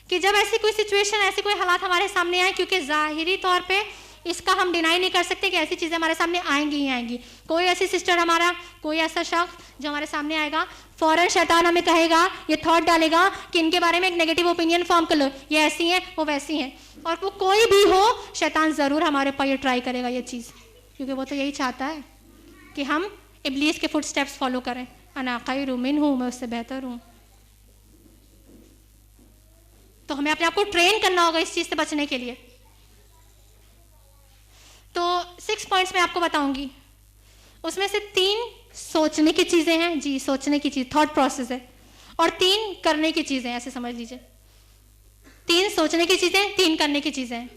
कि जब ऐसी कोई सिचुएशन, ऐसे कोई हालात हमारे सामने आए, क्योंकि ज़ाहिरी तौर पे इसका हम डिनाई नहीं कर सकते कि ऐसी चीज़ें हमारे सामने आएंगी ही आएंगी। कोई ऐसी सिस्टर हमारा, कोई ऐसा शख्स जो हमारे सामने आएगा, फ़ौरन शैतान हमें कहेगा, ये थॉट डालेगा कि इनके बारे में एक नेगेटिव ओपिनियन फॉर्म कर लो, ये ऐसी हैं, वो वैसी हैं। और वो कोई भी हो, शैतान ज़रूर हमारे ऊपर ये ट्राई करेगा ये चीज़, क्योंकि वो तो यही चाहता है कि हम इब्लीस के फुट स्टेप्स फॉलो करें। अना खैरु मिन्हु, मैं उससे बेहतर हूँ। तो हमें अपने आप को ट्रेन करना होगा इस चीज़ से बचने के लिए। तो 6 पॉइंट्स मैं आपको बताऊंगी, उसमें से 3 सोचने की चीज़ें हैं, जी सोचने की चीज़, थॉट प्रोसेस है, और 3 करने की चीज़ें, ऐसे समझ लीजिए। 3 सोचने की चीज़ें, 3 करने की चीज़ें हैं।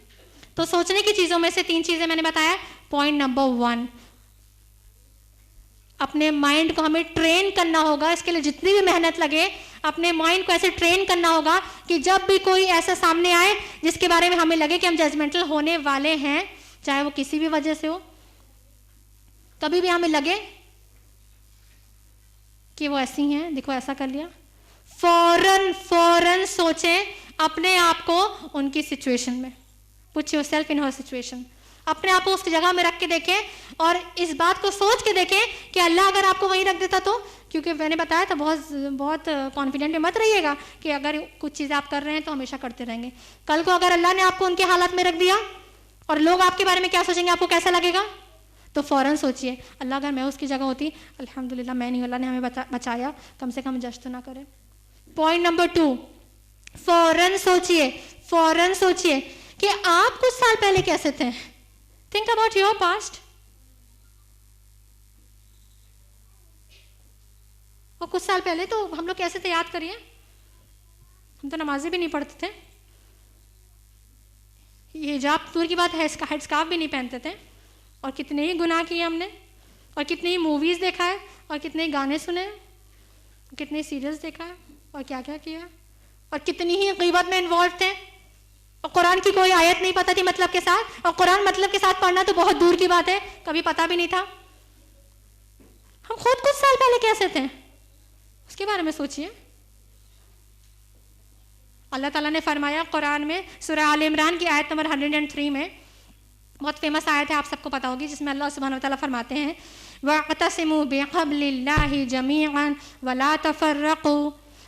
तो सोचने की चीज़ों में से 3 चीज़ें मैंने बताया। पॉइंट नंबर 1, अपने माइंड को हमें ट्रेन करना होगा। इसके लिए जितनी भी मेहनत लगे, अपने माइंड को ऐसे ट्रेन करना होगा कि जब भी कोई ऐसा सामने आए जिसके बारे में हमें लगे कि हम जजमेंटल होने वाले हैं, चाहे वो किसी भी वजह से हो, कभी भी हमें लगे कि वो ऐसी हैं, देखो ऐसा कर लिया, फौरन सोचें अपने आप को उनकी सिचुएशन में। Put yourself in her situation. अपने आप को उसकी जगह में रख के देखें और इस बात को सोच के देखें कि अल्लाह अगर आपको वहीं रख देता तो। क्योंकि मैंने बताया था, बहुत कॉन्फिडेंट में मत रहिएगा कि अगर कुछ चीज़ें आप कर रहे हैं तो हमेशा करते रहेंगे। कल को अगर अल्लाह ने आपको उनके हालात में रख दिया और लोग आपके बारे में क्या सोचेंगे, आपको कैसा लगेगा? तो फ़ौरन सोचिए, अल्लाह अगर मैं उसकी जगह होती, अल्हम्दुलिल्लाह मैं नहीं, अल्लाह ने हमें बचाया, कम से कम जज तो ना करें। पॉइंट नंबर 2, फ़ौरन सोचिए कि आप कुछ साल पहले कैसे थे। Think about your past. और कुछ साल पहले तो हम लोग कैसे थे, याद करिए। हम तो नमाजें भी नहीं पढ़ते थे, ये हिजाब दूर की बात है, हेड स्कार्फ भी नहीं पहनते थे, और कितने ही गुनाह किए हमने, और कितनी ही मूवीज़ देखा है, और कितने ही गाने सुने हैं, कितने सीरियल्स देखा है, और क्या क्या किया, और कितनी ही ग़ीबत में इन्वॉल्व थे, और कुरान की कोई आयत नहीं पता थी मतलब के साथ, और कुरान मतलब के साथ पढ़ना तो बहुत दूर की बात है, कभी पता भी नहीं था। हम खुद कुछ साल पहले कैसे थे, उसके बारे में सोचिए। अल्लाह ताला ने फरमाया कुरान में, सूरह आल इमरान की आयत नंबर 103 में, बहुत फेमस आयत है, आप सबको पता होगी, जिसमें अल्लाह सुब्हानहू व तआला फरमाते हैं, वअतसिमू बिहब्लिल्लाहि जमीअन वला तफर्रकू,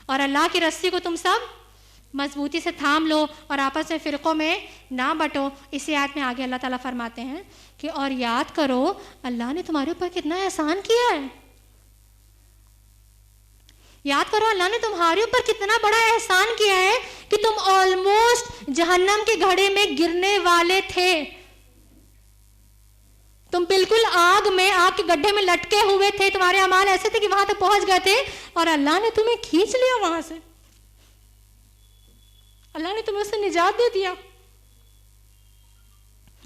और अल्लाह की रस्सी को तुम सब मजबूती से थाम लो और आपस में फ़िरक़ों में ना बटो। इसी आयत में आगे अल्लाह ताला फरमाते हैं कि और याद करो अल्लाह ने तुम्हारे ऊपर कितना एहसान किया है। याद करो अल्लाह ने तुम्हारे ऊपर कितना बड़ा एहसान किया है कि तुम ऑलमोस्ट जहन्नम के घड़े में गिरने वाले थे। तुम बिल्कुल आग के गड्ढे में लटके हुए थे। तुम्हारे अमाल ऐसे थे कि वहां तक पहुंच गए थे और अल्लाह ने तुम्हें खींच लिया वहां से। अल्लाह ने तुम्हें उससे निजात दे दिया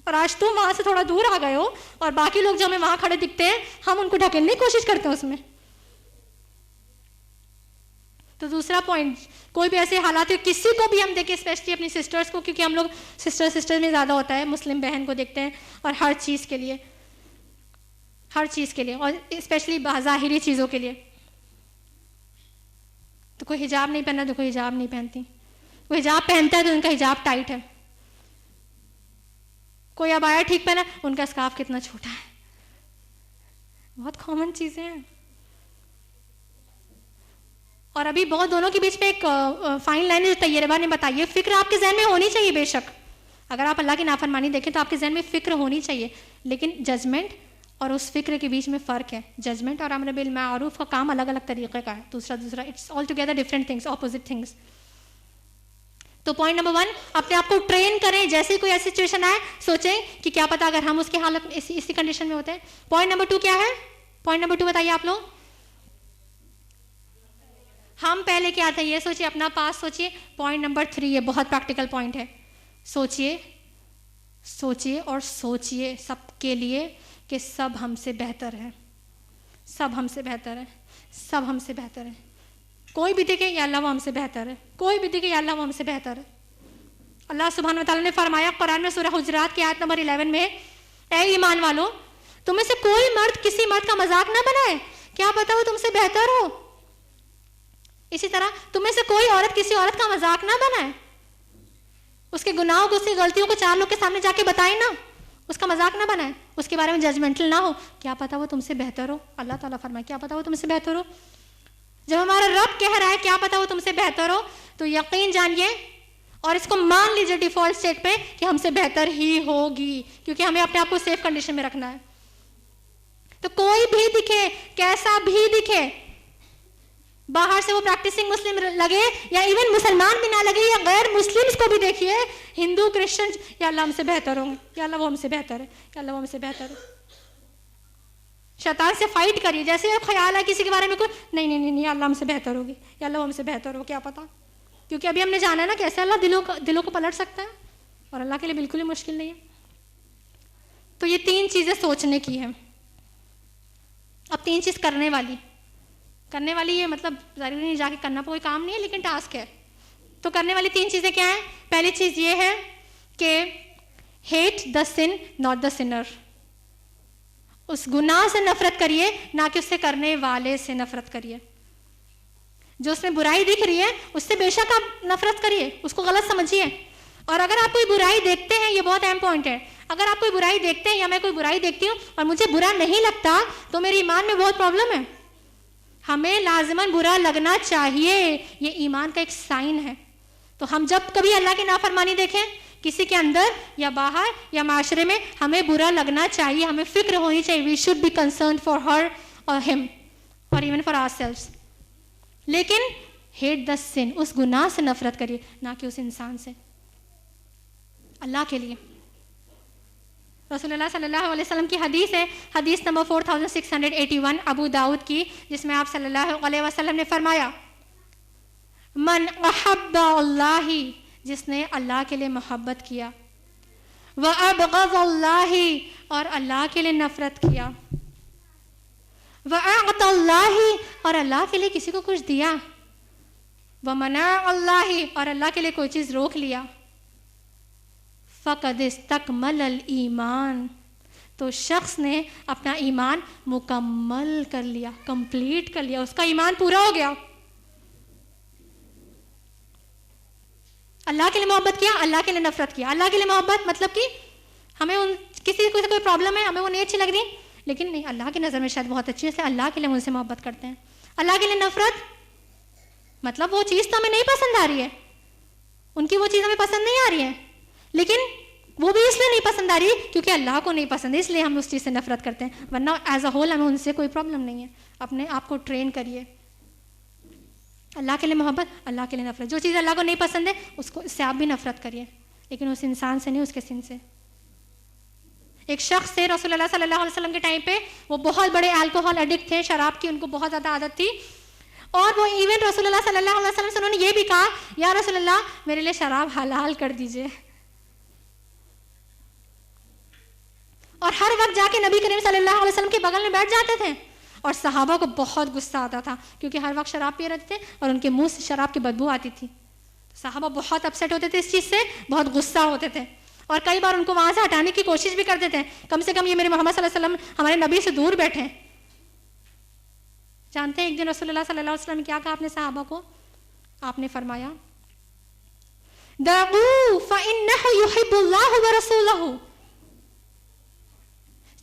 और आज तुम वहां से थोड़ा दूर आ गए हो और बाकी लोग जो हमें वहां खड़े दिखते हैं हम उनको ढकेलने की कोशिश करते हैं उसमें। तो दूसरा पॉइंट, कोई भी ऐसे हालात है किसी को भी हम देखें, स्पेशली अपनी सिस्टर्स को, क्योंकि हम लोग सिस्टर में ज़्यादा होता है, मुस्लिम बहन को देखते हैं और हर चीज़ के लिए और स्पेशली ज़ाहिरी चीज़ों के लिए। तो कोई हिजाब नहीं पहनना तो कोई हिजाब नहीं पहनती, कोई हिजाब पहनता है तो उनका हिजाब टाइट है, कोई अबाया ठीक पहना उनका स्कार्फ कितना छोटा है। बहुत कॉमन चीज़ें हैं। और अभी बहुत दोनों के बीच में एक फाइन लाइन है जो तैयबा ने बताई है। फिक्र आपके जहन में होनी चाहिए बेशक, अगर आप अल्लाह की नाफरमानी देखें तो आपके जहन में फिक्र होनी चाहिए, लेकिन जजमेंट और उस फिक्र के बीच में फ़र्क है। जजमेंट और अम्र बिल मारूफ का काम अलग अलग तरीके का है, दूसरा it's all together different things, opposite things. तो पॉइंट नंबर 1, अपने आप को ट्रेन करें, जैसे कोई ऐसी सिचुएशन आए सोचें कि क्या पता अगर हम उसके हालत में इसी कंडीशन में होते हैं। पॉइंट नंबर 2 क्या है? पॉइंट नंबर 2 बताइए आप लोग। हम पहले क्या थे ये सोचिए, अपना पास सोचिए। पॉइंट नंबर 3 ये बहुत प्रैक्टिकल पॉइंट है। सोचिए और सोचिए सबके लिए कि सब हमसे बेहतर है, सब हमसे बेहतर है, सब हमसे बेहतर है। कोई भी दिखे या अल्लाह वो हमसे बेहतर है, कोई भी दिखे या अल्लाह वो हमसे बेहतर है। अल्लाह सुब्हान व तआला ने फरमाया कुरान में सूरह हुजरात की आयत नंबर 11 में, ऐ ईमान वालों तुम में से कोई मर्द किसी मर्द का मजाक ना बनाए, क्या पता वो तुमसे बेहतर हो। इसी तरह तुम में से कोई औरत किसी औरत का मजाक ना बनाए, उसके गुनाहों को, उसकी गलतियों को 4 लोग के सामने जाके बताए ना, उसका मजाक ना बनाए, उसके बारे में जजमेंटल ना हो, क्या पता वो तुमसे बेहतर हो। अल्लाह ताला फरमाए क्या पता वो तुमसे बेहतर हो। जब हमारा रब कह रहा है क्या पता वो तुमसे बेहतर हो, तो यकीन जानिए और इसको मान लीजिए डिफॉल्ट स्टेट पे कि हमसे बेहतर ही होगी, क्योंकि हमें अपने आप को सेफ कंडीशन में रखना है। तो कोई भी दिखे, कैसा भी दिखे, बाहर से वो प्रैक्टिसिंग मुस्लिम लगे या इवन मुसलमान भी ना लगे या गैर मुस्लिम्स को भी देखिए, हिंदू क्रिश्चियन, या अल्लाह हमसे बेहतर होंगे, या अल्लाह वो हमसे बेहतर है, या अल्लाह वो हमसे बेहतर है। शैतान से फाइट करिए, जैसे ख्याल है किसी के बारे में कोई नहीं अल्लाह हमसे बेहतर होगी, या अल्लाह हमसे बेहतर हो, क्या पता। क्योंकि अभी हमने जाना है ना कैसे अल्लाह दिलों को पलट सकता है और अल्लाह के लिए बिल्कुल ही मुश्किल नहीं है। तो ये 3 चीज़ें सोचने की है। अब 3 चीज़ करने वाली ये मतलब ज़रूरी नहीं जाके करना कोई काम नहीं है, लेकिन टास्क है। तो करने वाली 3 चीज़ें क्या हैं? पहली चीज़ ये है कि hate the sin not the sinner, उस गुनाह से नफरत करिए ना कि उससे करने वाले से नफरत करिए। जो उसमें बुराई दिख रही है उससे बेशक आप नफरत करिए, उसको गलत समझिए। और अगर आप कोई बुराई देखते हैं, ये बहुत अहम पॉइंट है, अगर आप कोई बुराई देखते हैं या मैं कोई बुराई देखती हूँ और मुझे बुरा नहीं लगता तो मेरे ईमान में बहुत प्रॉब्लम है। हमें लाजिमन बुरा लगना चाहिए, ये ईमान का एक साइन है। तो हम जब कभी अल्लाह की नाफरमानी देखें किसी के अंदर या बाहर या माशरे में, हमें बुरा लगना चाहिए, हमें फिक्र होनी चाहिए। We should be concern for her और हिम और इवन फॉर आवरसेल्व्स। लेकिन हेट द सिन, उस गुनाह से नफरत करिए ना कि उस इंसान से, अल्लाह के लिए। रसूलुल्लाह सल्लल्लाहु अलैहि वसल्लम की हदीस है, हदीस नंबर 4681 अबू दाऊद की, जिसमें आप सल्लल्लाहु अलैहि वसल्लम ने फरमाया, मन अहब्बा अल्लाही, जिसने अल्लाह के लिए मोहब्बत किया, व अबग़ज़ अल्लाही, और अल्लाह के लिए नफरत किया, व अअता अल्लाही, और अल्लाह के लिए किसी को कुछ दिया, व मना अल्लाही, और अल्लाह के लिए कोई चीज़ रोक लिया, फ़क़द इस्तकमल ईमान, तो शख्स ने अपना ईमान मुकम्मल कर लिया, कंप्लीट कर लिया, उसका ईमान पूरा हो गया। अल्लाह के लिए मोहब्बत किया, अल्लाह के लिए नफरत किया। अल्लाह के लिए मोहब्बत मतलब कि हमें किसी को कोई प्रॉब्लम है, हमें वो नहीं अच्छी लग रही, लेकिन नहीं अल्लाह की नज़र में शायद बहुत अच्छी है, इसलिए अल्लाह के लिए हम उनसे मोहब्बत करते हैं। अल्लाह के लिए नफरत मतलब वो चीज़ तो हमें नहीं पसंद आ रही है, उनकी वो चीज़ हमें पसंद नहीं आ रही है, लेकिन वो भी इसलिए नहीं पसंद आ रही क्योंकि अल्लाह को नहीं पसंद है, इसलिए हम उस चीज़ से नफरत करते हैं। वरना एज अ होल हमें उनसे कोई प्रॉब्लम नहीं है। अपने आप को ट्रेन करिए, अल्लाह के लिए मोहब्बत, अल्लाह के लिए नफरत। जो चीज़ अल्लाह को नहीं पसंद है उसको से आप भी नफरत करिए, लेकिन उस इंसान से नहीं, उसके सिन से। एक शख्स थे रसूलुल्लाह सल्लल्लाहु अलैहि वसल्लम के टाइम पे, वो बहुत बड़े अल्कोहल एडिक्ट थे, शराब की उनको बहुत ज़्यादा आदत थी। और वो इवन रसूलुल्लाह सल्लल्लाहु अलैहि वसल्लम से उन्होंने ये भी कहा, या रसूलुल्लाह मेरे लिए शराब हलाल कर दीजिए। और हर वक्त जाके नबी करीम सल्लल्लाहु अलैहि वसल्लम के बगल में बैठ जाते थे। और सहाबा को बहुत गुस्सा आता था क्योंकि हर वक्त शराब पी रहे थे और उनके मुंह से शराब की बदबू आती थी। सहाबा बहुत अपसेट होते थे इस चीज़ से, बहुत गुस्सा होते थे और कई बार उनको वहां से हटाने की कोशिश भी करते थे। कम से कम ये मेरे मोहम्मद सल्लल्लाहु अलैहि वसल्लम हमारे नबी से दूर बैठे। जानते हैं एक दिन रसूलुल्लाह सल्लल्लाहु अलैहि वसल्लम ने क्या कहा अपने सहाबा को? आपने फरमाया, दऊ फइन्नहु युहिब्बुल्लाहु व रसूलहु,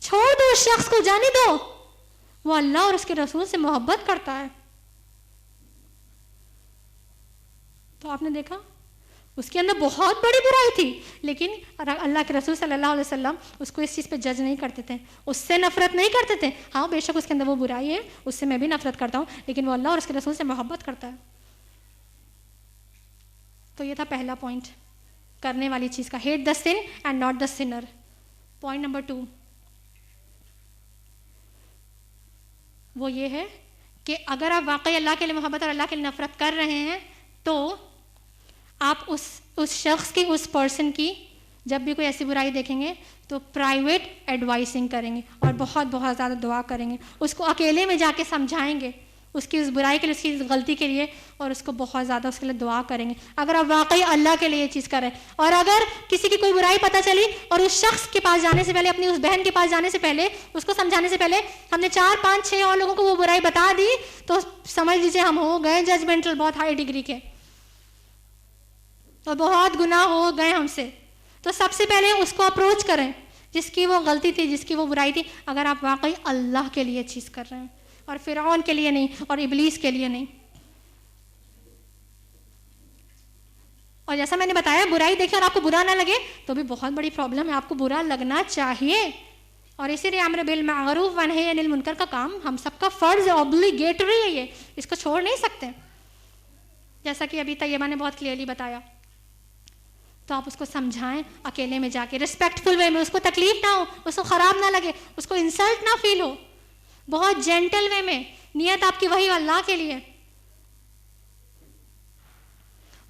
छोड़ दो उस शख्स को, जाने दो, वो अल्लाह और उसके रसूल से मोहब्बत करता है। तो आपने देखा उसके अंदर बहुत बड़ी बुराई थी, लेकिन अल्लाह के रसूल सल्लल्लाहु अलैहि वसल्लम उसको इस चीज़ पे जज नहीं करते थे, उससे नफरत नहीं करते थे। हाँ बेशक उसके अंदर वो बुराई है, उससे मैं भी नफरत करता हूँ, लेकिन वो अल्लाह और उसके रसूल से मोहब्बत करता है। तो ये था पहला पॉइंट, करने वाली चीज़ का, hate the sin and not the sinner. Point number 2 वो ये है कि अगर आप वाकई अल्लाह के लिए मोहब्बत और अल्लाह के लिए नफरत कर रहे हैं तो आप उस शख्स की, उस पर्सन की जब भी कोई ऐसी बुराई देखेंगे तो प्राइवेट एडवाइसिंग करेंगे और बहुत बहुत ज़्यादा दुआ करेंगे, उसको अकेले में जाके समझाएंगे उसकी उस बुराई के लिए, उसकी इस गलती के लिए, और उसको बहुत ज़्यादा उसके लिए दुआ करेंगे अगर आप वाकई अल्लाह के लिए ये चीज़ करें। और अगर किसी की कोई बुराई पता चली और उस शख्स के पास जाने से पहले, अपनी उस बहन के पास जाने से पहले, उसको समझाने से पहले हमने 4, 5, 6 और लोगों को वो बुराई बता दी, तो समझ लीजिए हम हो गए जजमेंटल, बहुत हाई डिग्री के, तो बहुत गुनाह हो गए हमसे। तो सबसे पहले उसको अप्रोच करें जिसकी वो गलती थी, जिसकी वो बुराई थी, अगर आप वाकई अल्लाह के लिए चीज़ कर रहे हैं और फिरौन के लिए नहीं और इब्लीस के लिए नहीं। और जैसा मैंने बताया, बुराई देखें और आपको बुरा ना लगे तो भी बहुत बड़ी प्रॉब्लम है, आपको बुरा लगना चाहिए। और इसीलिए अम्र बिल मारूफ व नही अनिल मुनकर का काम हम सबका फर्ज है, ऑब्लिगेटरी है, ये इसको छोड़ नहीं सकते। जैसा कि अभी तैयबा ने बहुत क्लियरली बताया, तो आप उसको समझाएं अकेले में जाके, रिस्पेक्टफुल वे में, उसको तकलीफ ना हो, उसको ख़राब ना लगे, उसको इंसल्ट ना फील हो, बहुत जेंटल वे में, नियत आपकी वही अल्लाह के लिए।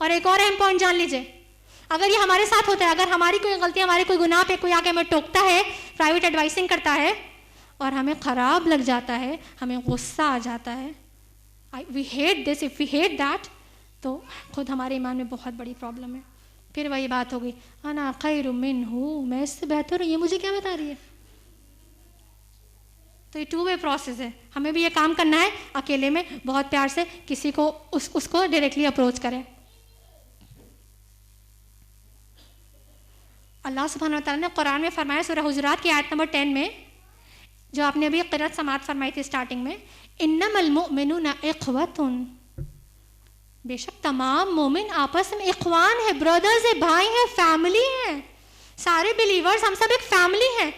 और एक और अहम पॉइंट जान लीजिए, अगर ये हमारे साथ होता है, अगर हमारी कोई गलती, हमारे कोई गुनाह पे कोई आके हमें टोकता है, प्राइवेट एडवाइसिंग करता है और हमें ख़राब लग जाता है, हमें गुस्सा आ जाता है, we hate this, if we hate that, तो खुद हमारे ईमान में बहुत बड़ी प्रॉब्लम है। फिर वही बात होगी, अना खैरुम मिन्हु, मैं इससे बेहतर हूँ, ये मुझे क्या बता रही है। तो ये 2 वे प्रोसेस है, हमें भी ये काम करना है अकेले में, बहुत प्यार से किसी को उसको डायरेक्टली अप्रोच करें। अल्लाह सुब्हानहू व तआला ने कुरान में फरमाया, सूरह हुजुरात की आयत नंबर 10 में, जो आपने अभी क़िरात समात फरमाई थी स्टार्टिंग में, इन्नमल मुमिनूना इख्वतुन, बेशक तमाम मोमिन आपस में इख्वान है, ब्रदर्स है, भाई है, फैमिली है, सारे बिलीवर्स हम सब एक फैमिली है।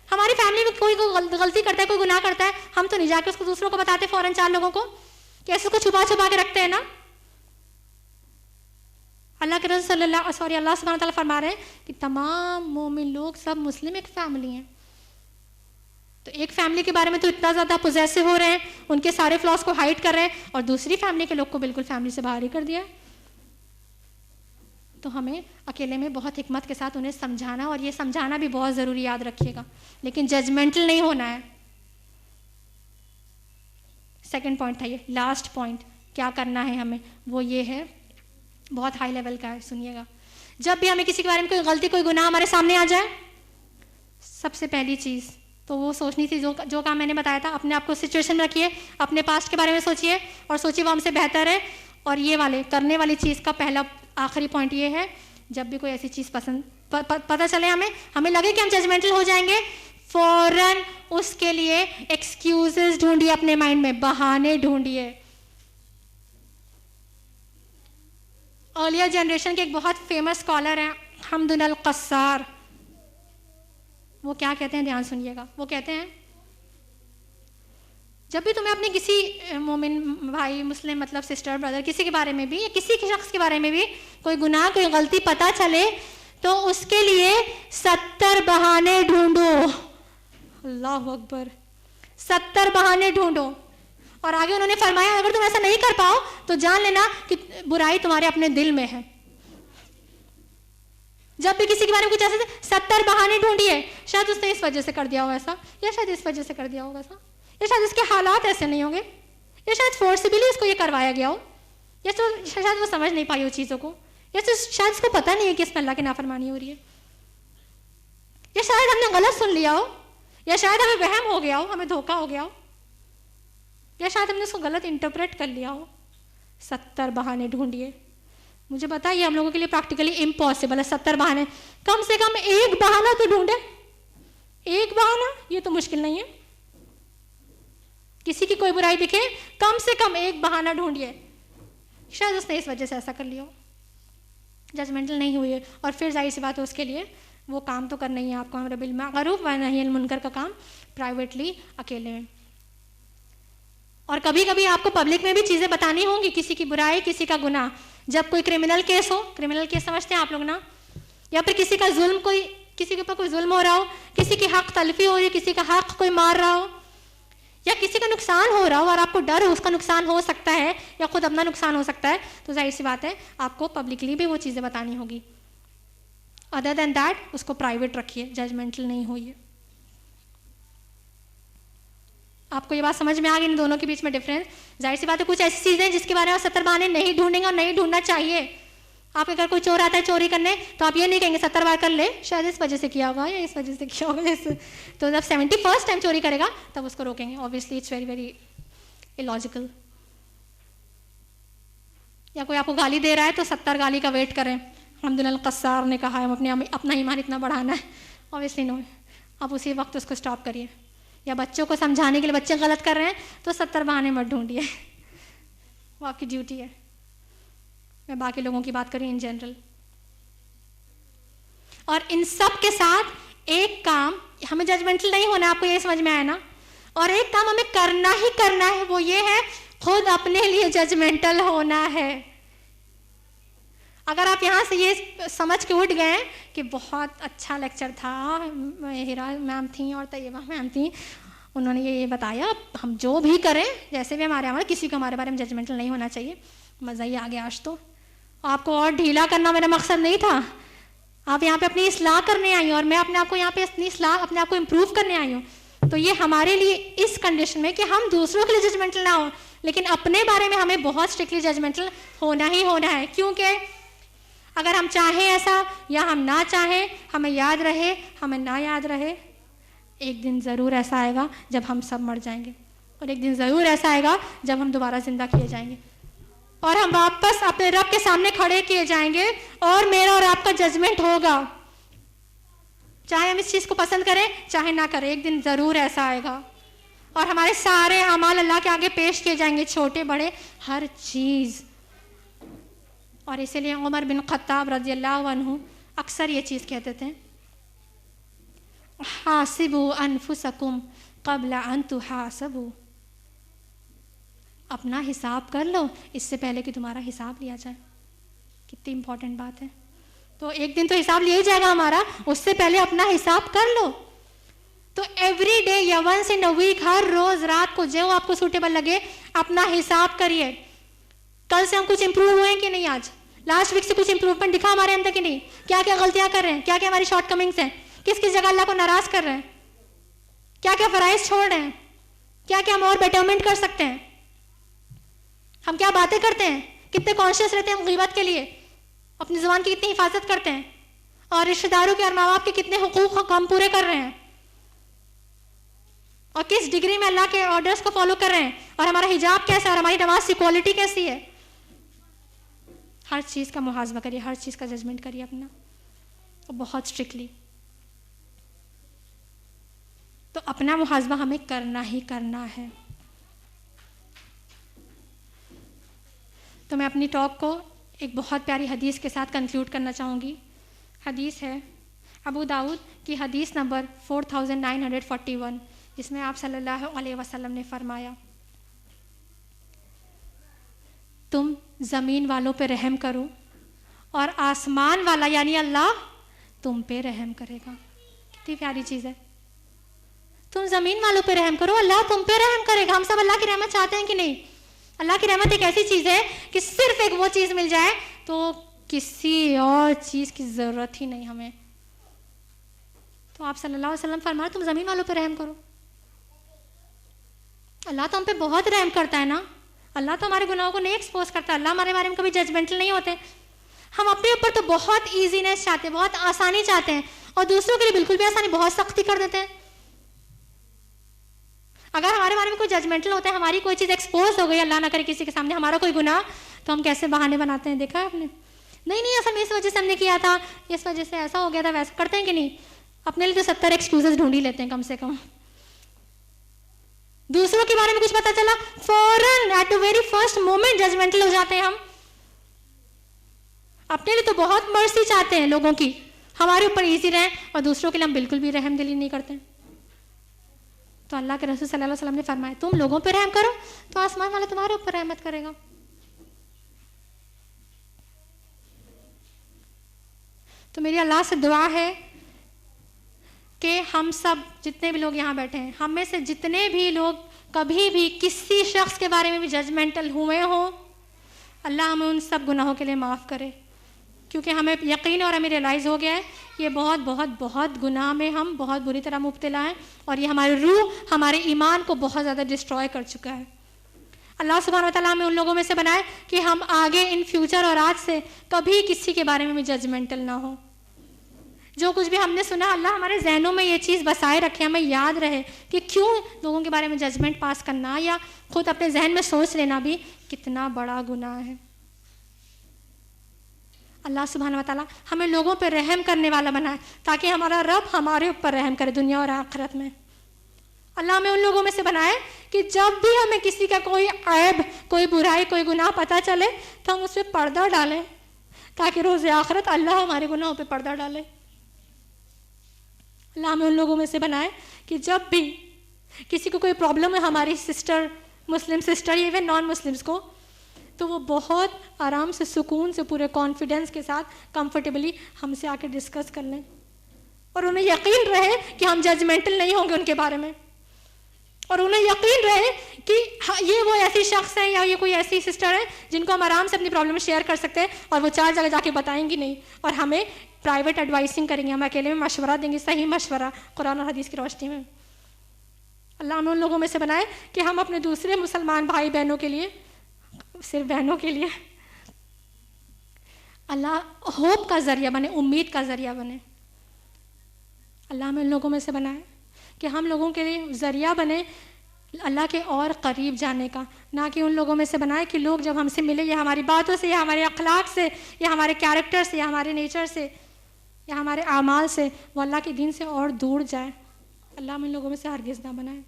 हमारी फैमिली में कोई गलती करता है, कोई गुनाह करता है, हम तो नहीं जाके उसको दूसरों को बताते फौरन 4 लोगों को, कैसे उसको छुपा छुपा के रखते हैं ना। अल्लाह के रसूल अल्लाह सुब्हानहू व तआला फरमा रहे हैं कि तमाम मोमिन लोग सब मुस्लिम एक फैमिली हैं। तो एक फैमिली के बारे में तो इतना ज़्यादा पोजेसिव हो रहे हैं, उनके सारे फ्लॉस को हाइड कर रहे हैं, और दूसरी फैमिली के लोग को बिल्कुल फैमिली से बाहर ही कर दिया। तो हमें अकेले में बहुत हिकमत के साथ उन्हें समझाना, और ये समझाना भी बहुत ज़रूरी, याद रखिएगा, लेकिन जजमेंटल नहीं होना है। सेकंड पॉइंट था ये, लास्ट पॉइंट क्या करना है हमें, वो ये है, बहुत हाई लेवल का है, सुनिएगा। जब भी हमें किसी के बारे में कोई गलती, कोई गुनाह हमारे सामने आ जाए, सबसे पहली चीज़ तो वो सोचनी थी, जो काम मैंने बताया था, अपने आप को सिचुएशन में रखिए, अपने पास्ट के बारे में सोचिए और सोचिए वो हमसे बेहतर है। और ये वाले करने वाली चीज़ का पहला आखिरी पॉइंट ये है, जब भी कोई ऐसी चीज़ पता चले हमें लगे कि हम जजमेंटल हो जाएंगे, फौरन उसके लिए एक्सक्यूजेस ढूंढिए, अपने माइंड में बहाने ढूंढिए। अर्लियर जनरेशन के एक बहुत फेमस स्कॉलर हैं हमदुन अल क़स्सार। वो क्या कहते हैं, ध्यान सुनिएगा। वो कहते हैं जब भी तुम्हें अपने किसी मोमिन भाई, मुस्लिम मतलब सिस्टर ब्रदर, किसी के बारे में भी या किसी के शख्स के बारे में भी कोई गुनाह, कोई गलती पता चले तो उसके लिए 70 बहाने ढूंढो। अल्लाह अकबर, 70 बहाने ढूंढो। और आगे उन्होंने फरमाया अगर तुम ऐसा नहीं कर पाओ तो जान लेना कि बुराई तुम्हारे अपने दिल में है। जब भी किसी के बारे में कुछ ऐसे 70 बहाने ढूंढिए, शायद उसने इस वजह से कर दिया होगा ऐसा, या शायद इस वजह से कर दिया होगा ऐसा, या शायद इसके हालात ऐसे नहीं होंगे, या शायद फोर्सिबली इसको ये करवाया गया हो, या तो शायद वो समझ नहीं पाई वो चीज़ों को, या तो शायद इसको पता नहीं है कि इसमें अल्लाह की नाफरमानी हो रही है, या शायद हमने गलत सुन लिया हो, या शायद हमें वहम हो गया हो, हमें धोखा हो गया हो, या शायद हमने उसको गलत इंटरप्रेट कर लिया हो। 70 बहाने ढूंढिए। मुझे पता है ये हम लोगों के लिए प्रैक्टिकली इम्पॉसिबल है। 70 बहाने, कम से कम एक बहाना तो ढूंढे। एक बहाना ये तो मुश्किल नहीं है। किसी की कोई बुराई दिखे, कम से कम एक बहाना ढूंढिए, शायद उसने इस वजह से ऐसा कर लिया हो। जजमेंटल नहीं हुई है, और फिर जाहिर सी बात है उसके लिए वो काम तो करना ही है आपको, अम्र बिल मारूफ व नही अनिल मुनकर का काम प्राइवेटली, अकेले में। और कभी कभी आपको पब्लिक में भी चीज़ें बतानी होंगी, किसी की बुराई, किसी का गुनाह। जब कोई क्रिमिनल केस हो, क्रिमिनल केस समझते हैं आप लोग ना, या फिर किसी का जुल्म, कोई किसी के ऊपर कोई जुल्म हो रहा हो, किसी की हक तलफी हो रही है, किसी का हक कोई मार रहा हो, या किसी का नुकसान हो रहा हो और आपको डर हो उसका नुकसान हो सकता है या खुद अपना नुकसान हो सकता है, तो जाहिर सी बात है आपको पब्लिकली भी वो चीज़ें बतानी होगी। अदर देन दैट उसको प्राइवेट रखिए, जजमेंटल नहीं होइए। आपको ये बात समझ में आ गई इन दोनों के बीच में डिफरेंस? जाहिर सी बात है कुछ ऐसी चीज़ें जिसके बारे में 70 बहाने नहीं ढूंढेंगे और नहीं ढूंढना चाहिए। आपके घर कोई चोर आता है चोरी करने, तो आप ये नहीं कहेंगे 70 बार कर ले, शायद इस वजह से किया होगा या इस वजह से किया होगा। तो जब 71st टाइम चोरी करेगा तब उसको रोकेंगे। Obviously it's very very illogical. या कोई आपको गाली दे रहा है तो 70 गाली का वेट करें। हमदुन अल क़स्सार ने कहा है अपना ईमान इतना बढ़ाना है। ऑब्वियसली नो, आप उसी वक्त उसको स्टॉप करिए। या बच्चों को समझाने के लिए, बच्चे गलत कर रहे हैं तो 70 बहाने मत ढूंढिए, वो आपकी ड्यूटी है। मैं बाकी लोगों की बात करूँ इन जनरल। और इन सब के साथ एक काम, हमें जजमेंटल नहीं होना, आपको ये समझ में आया ना? और एक काम हमें करना ही करना है, वो ये है खुद अपने लिए जजमेंटल होना है। अगर आप यहाँ से ये समझ के उठ गए कि बहुत अच्छा लेक्चर था, हिरा मैम थी और तैयबा मैम थी, उन्होंने ये बताया, हम जो भी करें, जैसे भी हमारे किसी को हमारे बारे में जजमेंटल नहीं होना चाहिए, मज़ा ही आ गया आज तो। आपको और ढीला करना मेरा मकसद नहीं था। आप यहाँ पे अपनी इस्लाह करने आई हो और मैं अपने आप को यहाँ पे अपनी इस्लाह, अपने आप को इम्प्रूव करने आई हूँ। तो ये हमारे लिए इस कंडीशन में कि हम दूसरों के लिए जजमेंटल ना हो, लेकिन अपने बारे में हमें बहुत स्ट्रिक्टली जजमेंटल होना ही होना है। क्योंकि अगर हम चाहें ऐसा या हम ना चाहें, हमें याद रहे, हमें ना याद रहे, एक दिन ज़रूर ऐसा आएगा जब हम सब मर जाएंगे, और एक दिन ज़रूर ऐसा आएगा जब हम दोबारा ज़िंदा किए जाएंगे और हम वापस अपने रब के सामने खड़े किए जाएंगे और मेरा और आपका जजमेंट होगा। चाहे हम इस चीज़ को पसंद करें चाहे ना करें, एक दिन ज़रूर ऐसा आएगा और हमारे सारे अमाल अल्लाह के आगे पेश किए जाएंगे, छोटे बड़े हर चीज़। और इसीलिए उमर बिन खत्ताब रज़ियल्लाहु अन्हु अक्सर ये चीज़ कहते थे, हासिबु अनफुसकुम क़ब्ल अन तुहासबु, अपना हिसाब कर लो इससे पहले कि तुम्हारा हिसाब लिया जाए। कितनी इंपॉर्टेंट बात है। तो एक दिन तो हिसाब लिया ही जाएगा हमारा, उससे पहले अपना हिसाब कर लो। तो एवरी डे या वंस इन अ वीक, हर रोज रात को जो आपको सूटेबल लगे अपना हिसाब करिए। कल से हम कुछ इंप्रूव हुए कि नहीं, आज लास्ट वीक से कुछ इंप्रूवमेंट दिखा हमारे अंदर कि नहीं, क्या क्या गलतियां कर रहे हैं, क्या क्या हमारी शॉर्ट कमिंग्स हैं, किस किस जगह अल्लाह को नाराज कर रहे हैं, क्या क्या फराइज छोड़ रहे हैं, क्या क्या हम और बेटरमेंट कर सकते हैं, हम क्या बातें करते हैं, कितने कॉन्शियस रहते हैं हम ग़ीबत के लिए, अपनी ज़ुबान की कितनी हिफाजत करते हैं, और रिश्तेदारों के और माँ बाप के कितने हुकूक हम पूरे कर रहे हैं, और किस डिग्री में अल्लाह के ऑर्डर्स को फॉलो कर रहे हैं, और हमारा हिजाब कैसा है और हमारी नमाज की क्वालिटी कैसी है। हर चीज़ का मुहासबा करिए, हर चीज़ का जजमेंट करिए अपना, और बहुत स्ट्रिक्टली। तो अपना मुहासबा हमें करना ही करना है। तो मैं अपनी टॉक को एक बहुत प्यारी हदीस के साथ कंक्लूड करना चाहूँगी। हदीस है अबू दाऊद की हदीस नंबर 4941, जिसमें आप सल्लल्लाहु अलैहि वसल्लम ने फरमाया, तुम ज़मीन वालों पे रहम करो और आसमान वाला यानी अल्लाह तुम पे रहम करेगा। कितनी प्यारी चीज़ है। तुम ज़मीन वालों पे रहम करो, अल्लाह तुम पे रहम करेगा। हम सब अल्लाह की रहमत चाहते हैं कि नहीं? अल्लाह की रहमत एक ऐसी चीज़ है कि सिर्फ एक वो चीज़ मिल जाए तो किसी और चीज़ की ज़रूरत ही नहीं हमें। तो आप सल्लल्लाहु अलैहि वसल्लम फरमाया तुम ज़मीन वालों पे रहम करो। अल्लाह तो हम पे बहुत रहम करता है ना। अल्लाह तो हमारे गुनाहों को नहीं एक्सपोज करता। अल्लाह हमारे बारे में कभी जजमेंटल नहीं होते। हम अपने ऊपर तो बहुत ईजीनेस चाहते हैं, बहुत आसानी चाहते हैं, और दूसरों के लिए बिल्कुल भी आसानी, बहुत सख्ती कर देते हैं। अगर हमारे बारे में कोई जजमेंटल होता है, हमारी कोई चीज़ एक्सपोज हो गई अल्लाह ना करे किसी के सामने, हमारा कोई गुनाह, तो हम कैसे बहाने बनाते हैं, देखा है आपने? नहीं ऐसा इस वजह से हमने किया था, इस वजह से ऐसा हो गया था, वैसा करते हैं कि नहीं? अपने लिए तो 70 एक्सक्यूजेस ढूंढ ही लेते हैं कम से कम। दूसरों के बारे में कुछ पता चला, फौरन at the very first moment judgmental हो जाते हैं हम। अपने लिए तो बहुत मर्सी चाहते हैं लोगों की, हमारे ऊपर इजी रहे, और दूसरों के लिए हम बिल्कुल भी रहमदिली नहीं करते। तो अल्लाह के रसूल सल्लल्लाहु अलैहि वसल्लम ने फरमाया तुम लोगों पे रहम करो तो आसमान वाला तुम्हारे ऊपर रहमत करेगा। तो मेरी अल्लाह से दुआ है कि हम सब जितने भी लोग यहाँ बैठे हैं, हम में से जितने भी लोग कभी भी किसी शख्स के बारे में भी जजमेंटल हुए हों, अल्लाह हमें उन सब गुनाहों के लिए माफ़ करे। क्योंकि हमें यकीन और हमें रियलाइज़ हो गया है ये बहुत बहुत बहुत गुनाह में हम बहुत बुरी तरह मुब्तला हैं, और ये हमारी रूह, हमारे ईमान को बहुत ज़्यादा डिस्ट्रॉय कर चुका है। अल्लाह सुब्हानहू व तआला हमें उन लोगों में से बनाए कि हम आगे इन फ्यूचर और आज से कभी किसी के बारे में भी जजमेंटल ना हो। जो कुछ भी हमने सुना, अल्लाह हमारे जहनों में ये चीज़ बसाए रखे, हमें याद रहे कि क्यों लोगों के बारे में जजमेंट पास करना या खुद अपने जहन में सोच लेना भी कितना बड़ा गुनाह है। अल्लाह सुब्हानहू व तआला हमें लोगों पर रहम करने वाला बनाए ताकि हमारा रब हमारे ऊपर रहम करे दुनिया और आखिरत में। अल्लाह हमें उन लोगों में से बनाए कि जब भी हमें किसी का कोई ऐब, कोई बुराई, कोई गुनाह पता चले तो हम उस पर पर्दा डालें, ताकि रोज़ आखिरत अल्लाह हमारे गुनाहों पे पर्दा डाले। अल्लाह हमें उन लोगों में से बनाए कि जब भी किसी को कोई प्रॉब्लम है, हमारी सिस्टर, मुस्लिम सिस्टर, इवन नॉन मुस्लिम्स को, तो वो बहुत आराम से, सुकून से, पूरे कॉन्फिडेंस के साथ, कंफर्टेबली हमसे आके डिस्कस कर लें, और उन्हें यकीन रहे कि हम जजमेंटल नहीं होंगे उनके बारे में, और उन्हें यकीन रहे कि ये वो ऐसी शख्स है या ये कोई ऐसी सिस्टर है जिनको हम आराम से अपनी प्रॉब्लम शेयर कर सकते हैं, और वो 4 जगह जाके बताएंगी नहीं, और हमें प्राइवेट एडवाइसिंग करेंगे, हम अकेले में मशवरा देंगे, सही मशवरा कुरान और हदीस की रोशनी में। अल्लाह हमें उन लोगों में से बनाए कि हम अपने दूसरे मुसलमान भाई बहनों के लिए, सिर्फ बहनों के लिए, अल्लाह होप का ज़रिया बने, उम्मीद का ज़रिया बने। अल्लाह हमें उन लोगों में से बनाए कि हम लोगों के लिए ज़रिया बने अल्लाह के और करीब जाने का, ना कि उन लोगों में से बनाए कि लोग जब हमसे मिले, या हमारी बातों से, या हमारे अखलाक से, या हमारे कैरेक्टर से, या हमारे नेचर से, या हमारे आमाल से, वो अल्लाह के दीन से और दूर जाए। अल्लाह हमें इन लोगों में से हरगिज़ ना बनाए।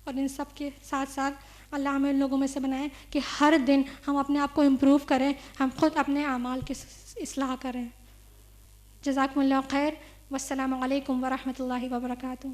और इन सब के साथ साथ अल्लाह हमें इन लोगों में से बनाए कि हर दिन हम अपने आप को इम्प्रूव करें, हम खुद अपने आमाल की इस्लाह करें। जज़ाकुमुल्लाह खैर। वस्सलामु अलैकुम वरहमतुल्लाहि वबरकातुहू।